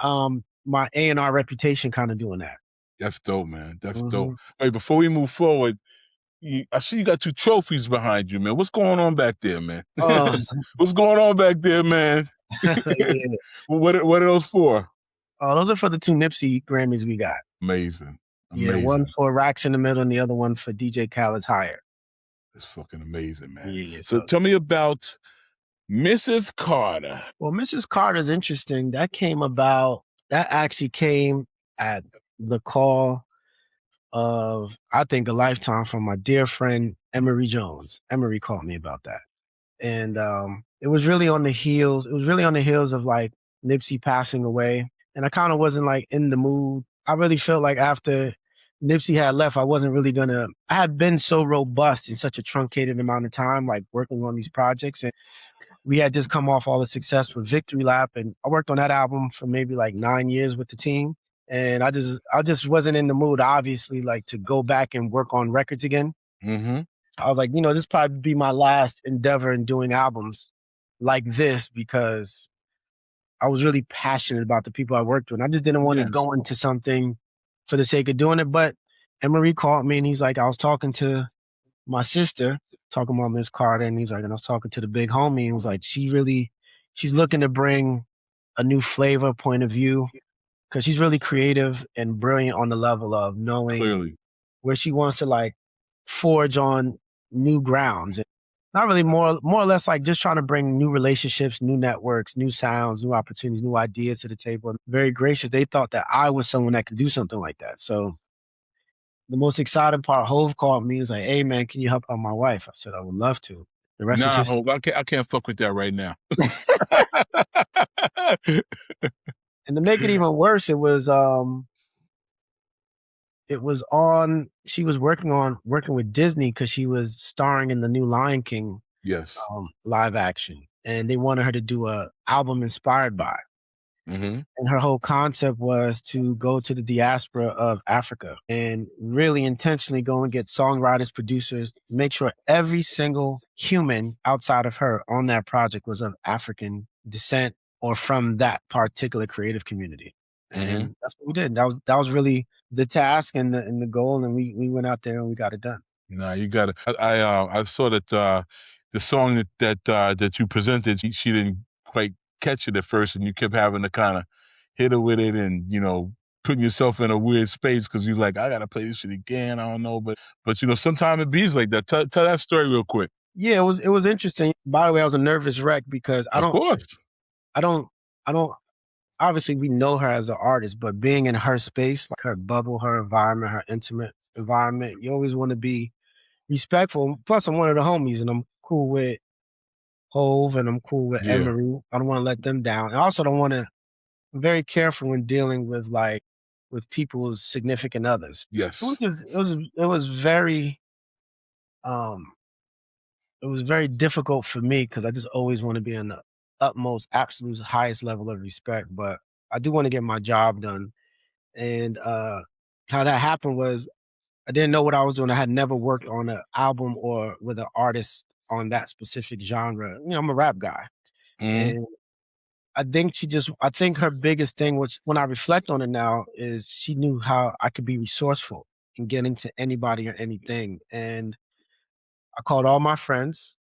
my A&R reputation, kind of doing that. That's dope, man. That's dope. Wait, before we move forward, I see you got 2 trophies behind you, man. What's going on back there, man? What's going on back there, man? What are those for? Oh, those are for the 2 Nipsey Grammys we got. Amazing. Yeah, one for Racks in the Middle and the other one for DJ Khaled's Higher. It's fucking amazing, man. Yeah, so tell me about Mrs. Carter. Well, Mrs. Carter's interesting. That actually came at the call of, I think, a lifetime from my dear friend, Emery Jones. Emery called me about that. And it was really on the heels of like Nipsey passing away. And I kind of wasn't like in the mood. I really felt like after Nipsey had left, I had been so robust in such a truncated amount of time, like working on these projects. And we had just come off all the success with Victory Lap. And I worked on that album for maybe like 9 years with the team. And I just wasn't in the mood, obviously, like to go back and work on records again. I was like, this probably be my last endeavor in doing albums like this, because I was really passionate about the people I worked with. I just didn't want to go into something for the sake of doing it. But Emery called me and he's like, I was talking to my sister, talking about Miss Carter, and he's like, and I was talking to the big homie, and he was like, she's looking to bring a new flavor, point of view, because she's really creative and brilliant on the level of knowing where she wants to like forge on new grounds. And not really, more or less like just trying to bring new relationships, new networks, new sounds, new opportunities, new ideas to the table. And very gracious. They thought that I was someone that could do something like that. So the most exciting part, Hove called me. He was like, "Hey man, can you help out my wife?" I said, "I would love to." The rest is Hove, I can't fuck with that right now. And to make it even worse, she was working with Disney because she was starring in the new Lion King live action. And they wanted her to do a album inspired by. Mm-hmm. And her whole concept was to go to the diaspora of Africa and really intentionally go and get songwriters, producers, make sure every single human outside of her on that project was of African descent or from that particular creative community. And that's what we did. That was really the task and the goal. And we went out there and we got it done. No, you got it. I saw that the song that you presented, she didn't quite catch it at first, and you kept having to kind of hit her with it, and putting yourself in a weird space because you're like, I gotta play this shit again. I don't know, but sometimes it bees like that. Tell that story real quick. Yeah, it was interesting. By the way, I was a nervous wreck because Of course. I don't obviously we know her as an artist, but being in her space, like her bubble, her environment, her intimate environment, you always want to be respectful. Plus, I'm one of the homies, and I'm cool with Hove, and I'm cool with Yeah. Emery. I don't want to let them down. I also don't want to. I'm very careful when dealing with with people's significant others. Yes. It was very it was very difficult for me because I just always want to be in the utmost, absolute, highest level of respect. But I do want to get my job done. And how that happened was I didn't know what I was doing. I had never worked on an album or with an artist on that specific genre. I'm a rap guy. Mm-hmm. And I think her biggest thing, which when I reflect on it now, is she knew how I could be resourceful in getting to anybody or anything. And I called all my friends.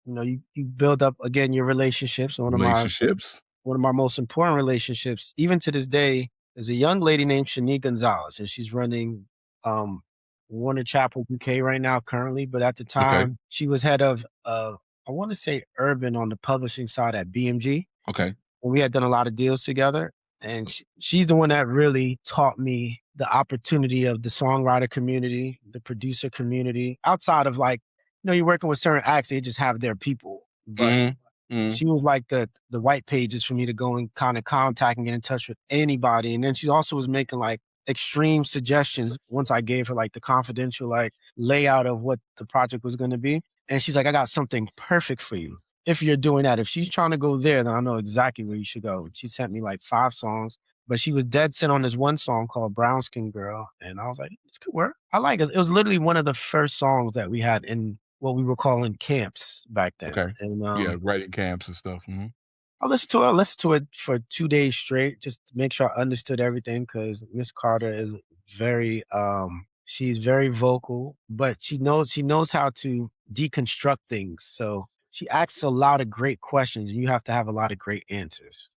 You build up again your relationships. Relationships. One of my most important relationships, even to this day, is a young lady named Shani Gonzalez, and she's running Warner Chapel, UK right now currently. But at the time, she was head of I want to say urban on the publishing side at BMG. Okay. And we had done a lot of deals together. And she's the one that really taught me the opportunity of the songwriter community, the producer community, outside of you're working with certain acts, they just have their people. But she was like the white pages for me to go and kind of contact and get in touch with anybody. And then she also was making extreme suggestions once I gave her the confidential layout of what the project was going to be. And she's like, I got something perfect for you. If you're doing that, if she's trying to go there, then I know exactly where you should go. She sent me 5 songs, but she was dead set on this one song called Brown Skin Girl. And I was like, this could work. I like it. It was literally one of the first songs that we had in what we were calling camps back then. Okay. And yeah, writing camps and stuff. Mm-hmm. I listened to it for 2 days straight, just to make sure I understood everything. Because Miss Carter is very, she's very vocal, but she knows how to deconstruct things. So she asks a lot of great questions, and you have to have a lot of great answers.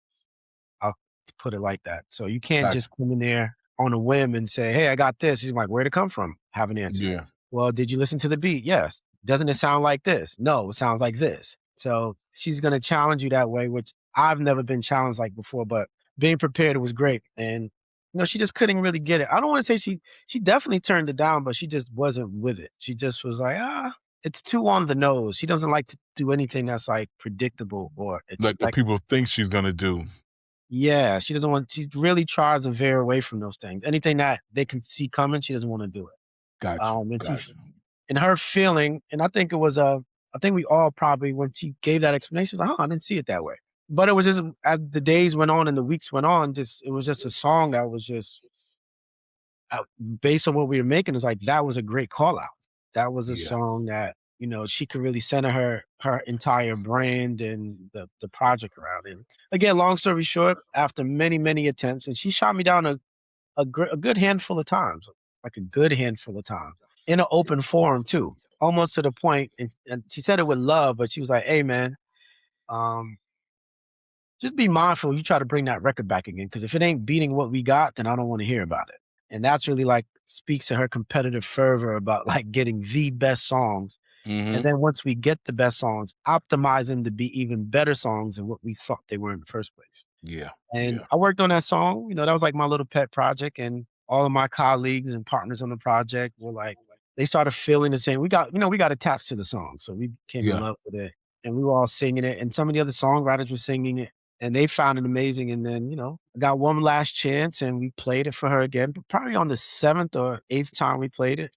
I'll put it like that. So you can't just come in there on a whim and say, "Hey, I got this." She's like, "Where'd it come from?" Have an answer. Yeah. Well, did you listen to the beat? Yes. Doesn't it sound like this? No, it sounds like this. So she's going to challenge you that way, which I've never been challenged like before, but being prepared, it was great. And, she just couldn't really get it. I don't want to say she definitely turned it down, but she just wasn't with it. She just was like, it's too on the nose. She doesn't like to do anything that's predictable or like what people think she's going to do. Yeah, she really tries to veer away from those things. Anything that they can see coming, she doesn't want to do it. Gotcha. And her feeling, and I think it was I think we all probably, when she gave that explanation, was like, I didn't see it that way. But it was just, as the days went on and the weeks went on, it was just a song that was just, based on what we were making, it's that was a great call out. That was a song that, she could really center her entire brand and the project around. And again, long story short, after many, many attempts, and she shot me down a good handful of times, in an open forum too, almost to the point, and she said it with love, but she was like, hey man, just be mindful you try to bring that record back again, because if it ain't beating what we got, then I don't want to hear about it. And that's really speaks to her competitive fervor about getting the best songs. Mm-hmm. And then once we get the best songs, optimize them to be even better songs than what we thought they were in the first place. Yeah. And I worked on that song. That was my little pet project. And all of my colleagues and partners on the project were they started feeling the same. We got attached to the song. So we came in love with it. And we were all singing it. And some of the other songwriters were singing it. And they found it amazing. And then, I got one last chance and we played it for her again. But probably on the 7th or 8th time we played it,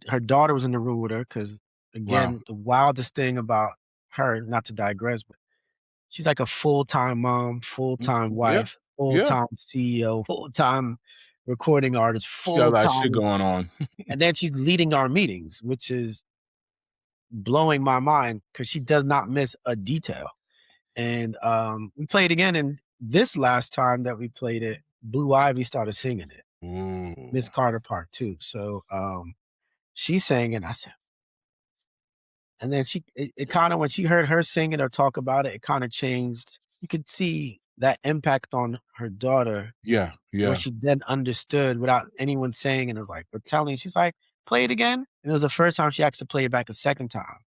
her daughter was in the room with her because, again, the wildest thing about her, not to digress, but she's like a full-time mom, full-time Yeah. wife, full-time CEO, full-time recording artist, She got a lot of shit full-time. going on. And then she's leading our meetings, which is blowing my mind because she does not miss a detail. And we played again, and this last time that we played it, Blue Ivy started singing it. Ooh. Miss Carter Part 2. So she sang it. I said, and then it kind of, when she heard her sing it or talk about it, it kind of changed. You could see that impact on her daughter, Yeah, where yeah. she then understood without anyone saying, and it was like, we're telling, she's like, play it again. And it was the first time she asked to play it back a second time.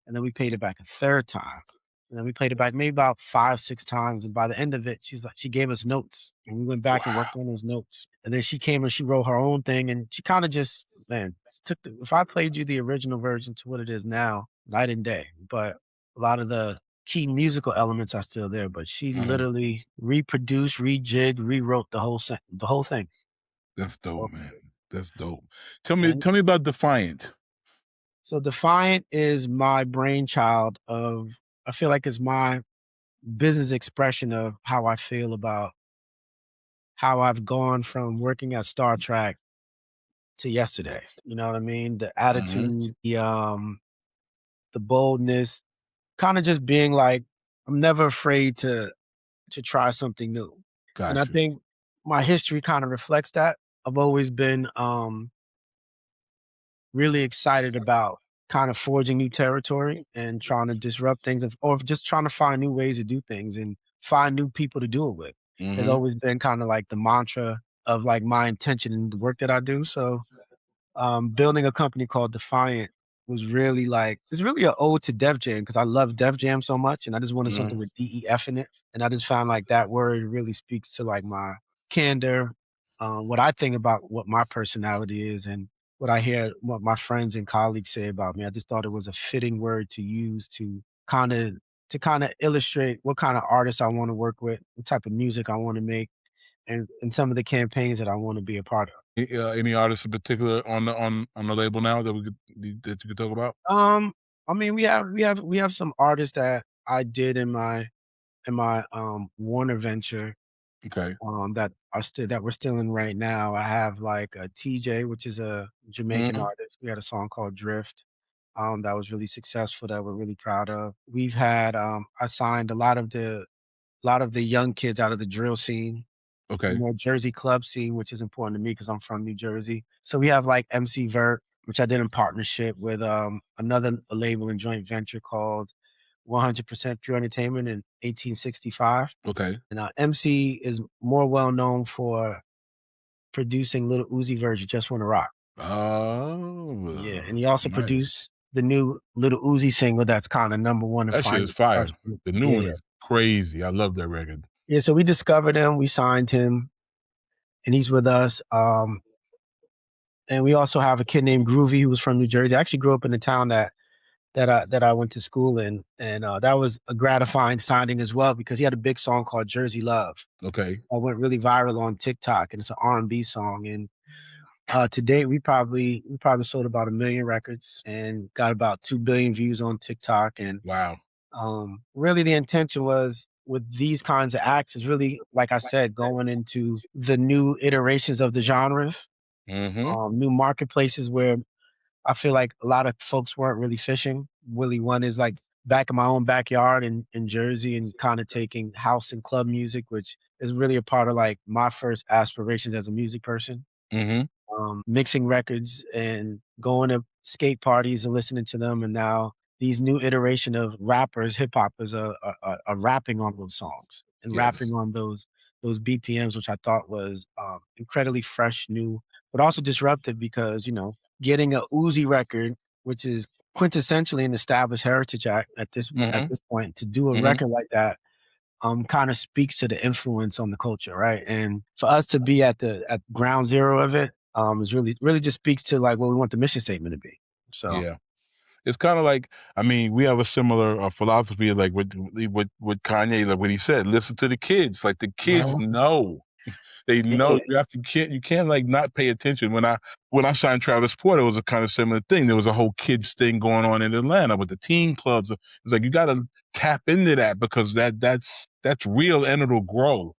And then we played it back a third time. And then we played it back maybe about 5, 6 times. And by the end of it, she's like, she gave us notes. And we went back and worked on those notes. And then she came and she wrote her own thing. And she kind of just, man, if I played you the original version to what it is now, night and day. But a lot of the key musical elements are still there. But she literally reproduced, rejigged, rewrote the whole thing. That's dope, man. That's dope. Tell me about Defiant. So Defiant is my brainchild of, I feel like it's my business expression of how I feel about how I've gone from working at Star Trak to yesterday. You know what I mean? The attitude, the boldness, kind of just being like, I'm never afraid to try something new. Gotcha. And I think my history kind of reflects that. I've always been really excited about kind of forging new territory and trying to disrupt things, or just trying to find new ways to do things and find new people to do it with. Has always been kind of like the mantra of like my intention in the work that I do. So building a company called Defiant was really like, it's really an ode to Def Jam because I love Def Jam so much and I just wanted something with DEF in it. And I just found like that word really speaks to like my candor, what I think about what my personality is and what I hear, what my friends and colleagues say about me. I just thought it was a fitting word to use to kind of illustrate what kind of artists I want to work with, what type of music I want to make, and some of the campaigns that I want to be a part of. Any artists in particular on the label now that you could talk about? I mean, we have some artists that I did in my Warner venture. Okay. That we're still in right now. I have like a TJ, which is a Jamaican artist. We had a song called Drift. That was really successful that we're really proud of. We've had I signed a lot of the young kids out of the drill scene. Okay. More Jersey club scene, which is important to me because I'm from New Jersey. So we have like MC Vert, which I did in partnership with another label and joint venture called 100% Pure Entertainment in 1865. Okay. And MC is more well known for producing Lil Uzi Vert's Just Wanna Rock. Oh. Yeah, and he also produced the new Lil Uzi single that's kind of number one. That shit is fire. The new one is crazy. I love that record. Yeah, so we discovered him, we signed him, and he's with us. And we also have a kid named Groovy who was from New Jersey. I actually grew up in the town that I went to school in, and that was a gratifying signing as well because he had a big song called Jersey Love. Okay. That went really viral on TikTok, and it's an R&B song. And to date, we probably sold about 1 million records and got about 2 billion views on TikTok. And wow, really the intention was with these kinds of acts is really, like I said, going into the new iterations of the genres, new marketplaces where I feel like a lot of folks weren't really fishing. Really, one is like back in my own backyard in Jersey and kind of taking house and club music, which is really a part of like my first aspirations as a music person. Mixing records and going to skate parties and listening to them. And now these new iteration of rappers, hip hoppers are rapping on those songs and rapping on those BPMs, which I thought was incredibly fresh, new, but also disruptive because, you know, getting a Uzi record, which is quintessentially an established heritage act at this point, to do a record like that kind of speaks to the influence on the culture, right? And for us to be at ground zero of it is really just speaks to like what we want the mission statement to be. So yeah. It's kind of like, I mean, we have a similar philosophy, like with Kanye, like what he said, listen to the kids. Like the kids know. They know you can't like not pay attention. When I signed Travis Porter, it was a kind of similar thing. There was a whole kids thing going on in Atlanta with the teen clubs. It's like you got to tap into that because that's real and it'll grow.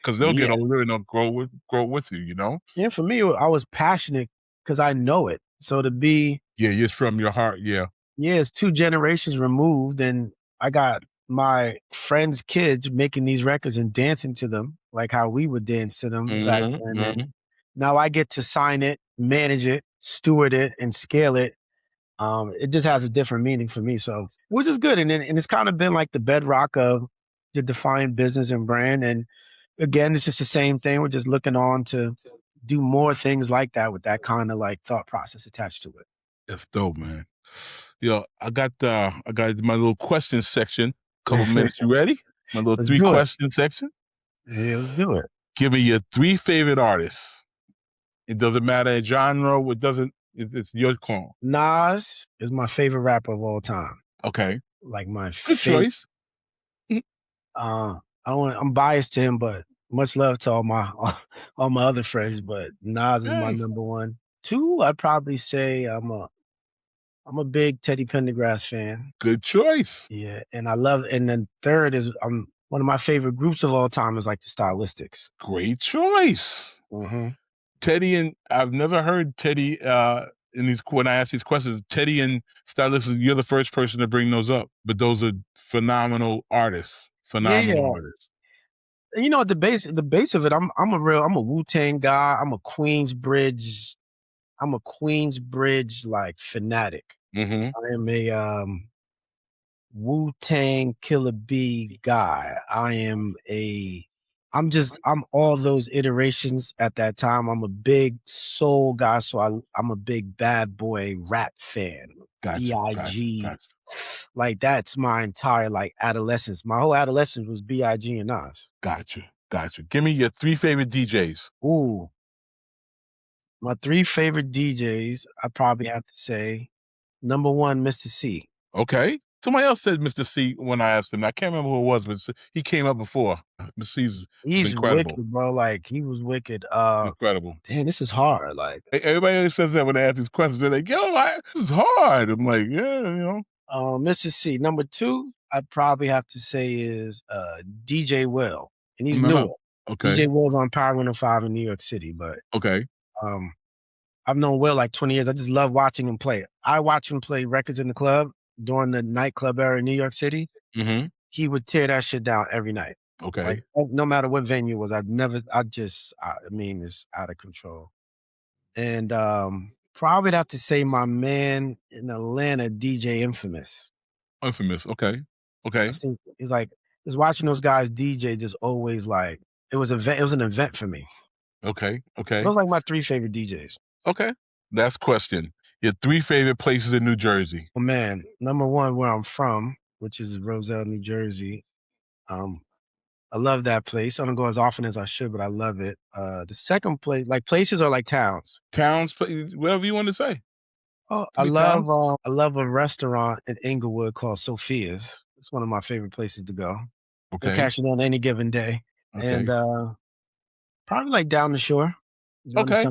Because they'll get older and they'll grow with you. You know. Yeah, for me, I was passionate because I know it. So to be it's from your heart. Yeah, it's 2 generations removed, and I got my friends' kids making these records and dancing to them like how we would dance to them back then. And now I get to sign it, manage it, steward it, and scale it. It just has a different meaning for me. So, which is good. And it's kind of been like the bedrock of the defined business and brand. And again, it's just the same thing. We're just looking on to do more things like that with that kind of like thought process attached to it. That's dope, man. Yo, I got my little question section. Couple minutes. You ready? My little 3 question section. Yeah, let's do it. Give me your 3 favorite artists. It doesn't matter a genre. It's your call. Nas is my favorite rapper of all time. Okay. Like my Good choice. I'm biased to him, but much love to all my other friends. But Nas is my number 1. 2, I'd probably say I'm a big Teddy Pendergrass fan. Good choice. Yeah, and then 3rd is one of my favorite groups of all time is like the Stylistics. Great choice. Mm-hmm. Teddy and I've never heard Teddy when I ask these questions. Teddy and Stylistics, you're the first person to bring those up, but those are phenomenal artists. Artists. You know, at the base of it, I'm a Wu-Tang guy. I'm a Queensbridge like fanatic. Mm-hmm. I am a Wu-Tang Killer B guy. I'm all those iterations at that time. I'm a big soul guy, so I'm a big Bad Boy rap fan. B.I.G. Gotcha. Like that's my entire like adolescence. My whole adolescence was B.I.G. and Nas. Gotcha. Give me your 3 favorite DJs. Ooh. My 3 favorite DJs, I probably have to say, number 1, Mr. C. Okay. Somebody else said Mr. C when I asked him. I can't remember who it was, but he came up before. Mr. He's incredible. Wicked, bro. Like, he was wicked. Incredible. Damn, this is hard. Like, everybody always says that when they ask these questions. They're like, yo, this is hard. I'm like, yeah, you know. Mr. C. Number 2, I'd probably have to say is DJ Will. And he's new. Okay. DJ Will's on Power 105 in New York City. But okay. I've known Will like 20 years. I just love watching him play. I watch him play records in the club during the nightclub era in New York City. Mm-hmm. He would tear that shit down every night. Okay. Like, no matter what venue it was, it's out of control. And probably would have to say my man in Atlanta, DJ Infamous. Infamous, okay. He's like, just watching those guys DJ just always like, it was an event for me. Okay. Those like my 3 favorite DJs. Okay. Last question. Your 3 favorite places in New Jersey. Oh man, number 1 where I'm from, which is Roselle, New Jersey. I love that place. I don't go as often as I should, but I love it. The second place, like places are like towns. Towns, whatever you want to say. Oh, I love a restaurant in Inglewood called Sophia's. It's one of my favorite places to go. Okay. We'll catch it on any given day. Okay. And probably like down the shore. Okay.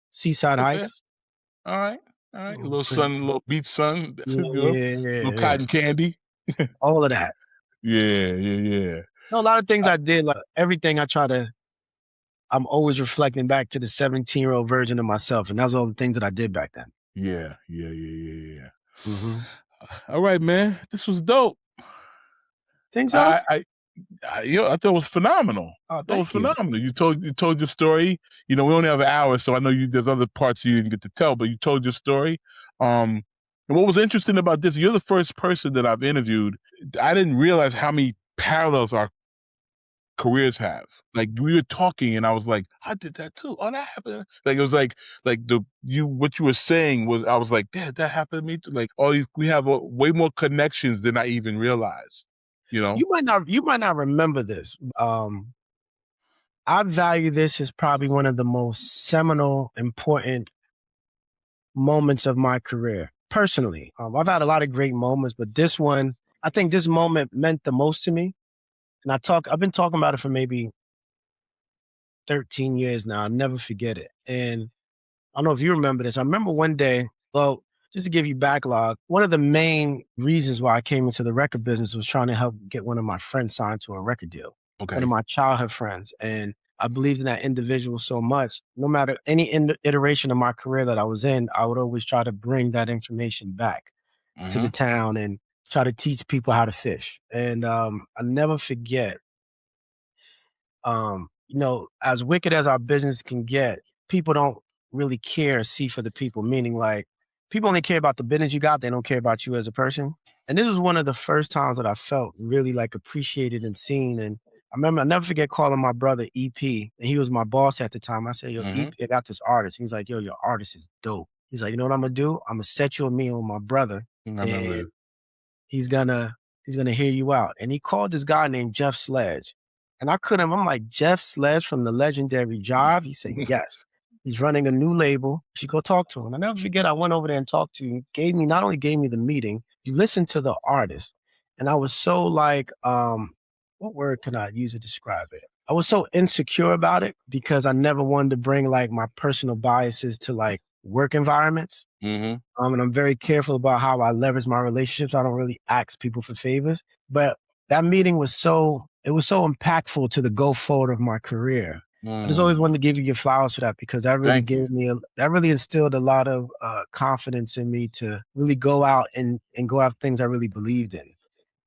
Seaside Heights. All right. A little sun, a little beach sun. Yeah, little cotton candy. All of that. Yeah. No, a lot of things I did, like everything I'm always reflecting back to the 17-year-old version of myself. And that was all the things that I did back then. Yeah. Mm-hmm. All right, man. This was dope. Think so? I thought it was phenomenal. Phenomenal. You told your story. You know, we only have an hour, so I know there's other parts you didn't get to tell, but you told your story. And what was interesting about this, you're the first person that I've interviewed. I didn't realize how many parallels our careers have. Like we were talking and I was like, I did that too. Oh, that happened. Like it was like what you were saying was, I was like, yeah, that happened to me too. Like we have way more connections than I even realized. You know, you might not remember this. I value this as probably one of the most seminal, important moments of my career. Personally, I've had a lot of great moments, but this one, I think this moment meant the most to me. And I've been talking about it for maybe 13 years now. I'll never forget it. And I don't know if you remember this. I remember one day, well, just to give you backlog, one of the main reasons why I came into the record business was trying to help get one of my friends signed to a record deal. Okay. One of my childhood friends. And I believed in that individual so much. No matter any iteration of my career that I was in, I would always try to bring that information back to the town and try to teach people how to fish. And I never forget, as wicked as our business can get, people don't really care or see for the people, meaning like people only care about the business you got. They don't care about you as a person. And this was one of the first times that I felt really like appreciated and seen. And I remember, I'll never forget calling my brother EP, and he was my boss at the time. I said, yo, EP, I got this artist. He's like, yo, your artist is dope. He's like, you know what I'm gonna do? I'm gonna set you a meeting with my brother. And he's gonna hear you out. And he called this guy named Jeff Sledge. And I'm like, Jeff Sledge from the legendary Jive? He said, yes. He's running a new label. You should go talk to him. I never forget, I went over there and talked to him. Not only gave me the meeting, you listened to the artist. And I was so like, what word can I use to describe it? I was so insecure about it because I never wanted to bring like my personal biases to like work environments. And I'm very careful about how I leverage my relationships. I don't really ask people for favors. But that meeting was so impactful to the go forward of my career. I just always wanted to give you your flowers for that, because that really instilled a lot of confidence in me to really go out and go after things I really believed in.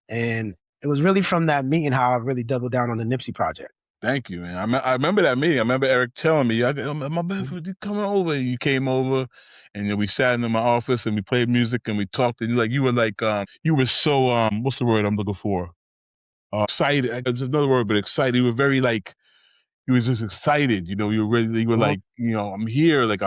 And it was really from that meeting how I really doubled down on the Nipsey project. Thank you, man. I remember that meeting. I remember Eric telling me, my best coming over. And you came over, and we sat in my office and we played music and we talked. And you were so what's the word I'm looking for? Excited. There's another word, but excited. You were very like. He was just excited, you were like, I'm here, like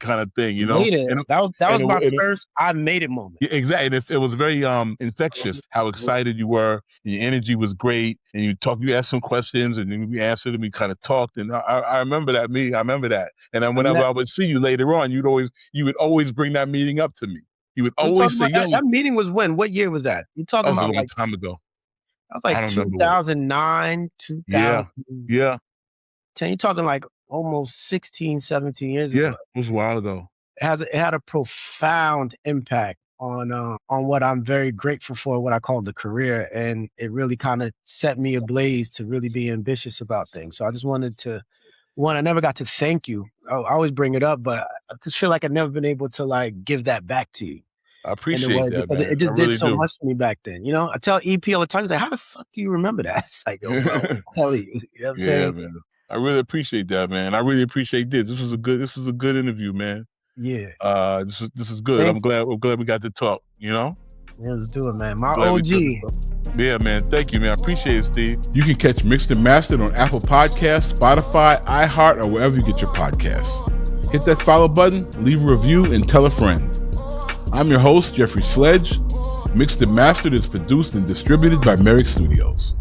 kind of thing, Made it. And that was my first I made it moment. Yeah, exactly. And it was very infectious how excited you were. Your energy was great. And you asked some questions and then we answered and we kind of talked. And I remember that meeting. I remember that. And then whenever I would see you later on, you would always bring that meeting up to me. You would always say, that meeting was when? What year was that? You're talking about a long time ago. That was like 2009, 2000. Yeah. You're talking like almost 16, 17 years ago. Yeah, it was a while ago. It had a profound impact on what I'm very grateful for, what I call the career. And it really kind of set me ablaze to really be ambitious about things. So I just wanted to, I never got to thank you. I always bring it up, but I just feel like I've never been able to like give that back to you. I appreciate that, man. It just did so much for me back then. I tell EP all the time, he's like, how the fuck do you remember that? It's like, yo, bro, I'll tell you. You know what I'm saying? Man. I really appreciate that, man. I really appreciate this. This was a good interview, man. Yeah. This is good. I'm glad we got to talk, Yeah, let's do it, man. My OG. Yeah, man. Thank you, man. I appreciate it, Steve. You can catch Mixed and Mastered on Apple Podcasts, Spotify, iHeart, or wherever you get your podcasts. Hit that follow button, leave a review, and tell a friend. I'm your host, Jeffrey Sledge. Mixed and Mastered is produced and distributed by Merrick Studios.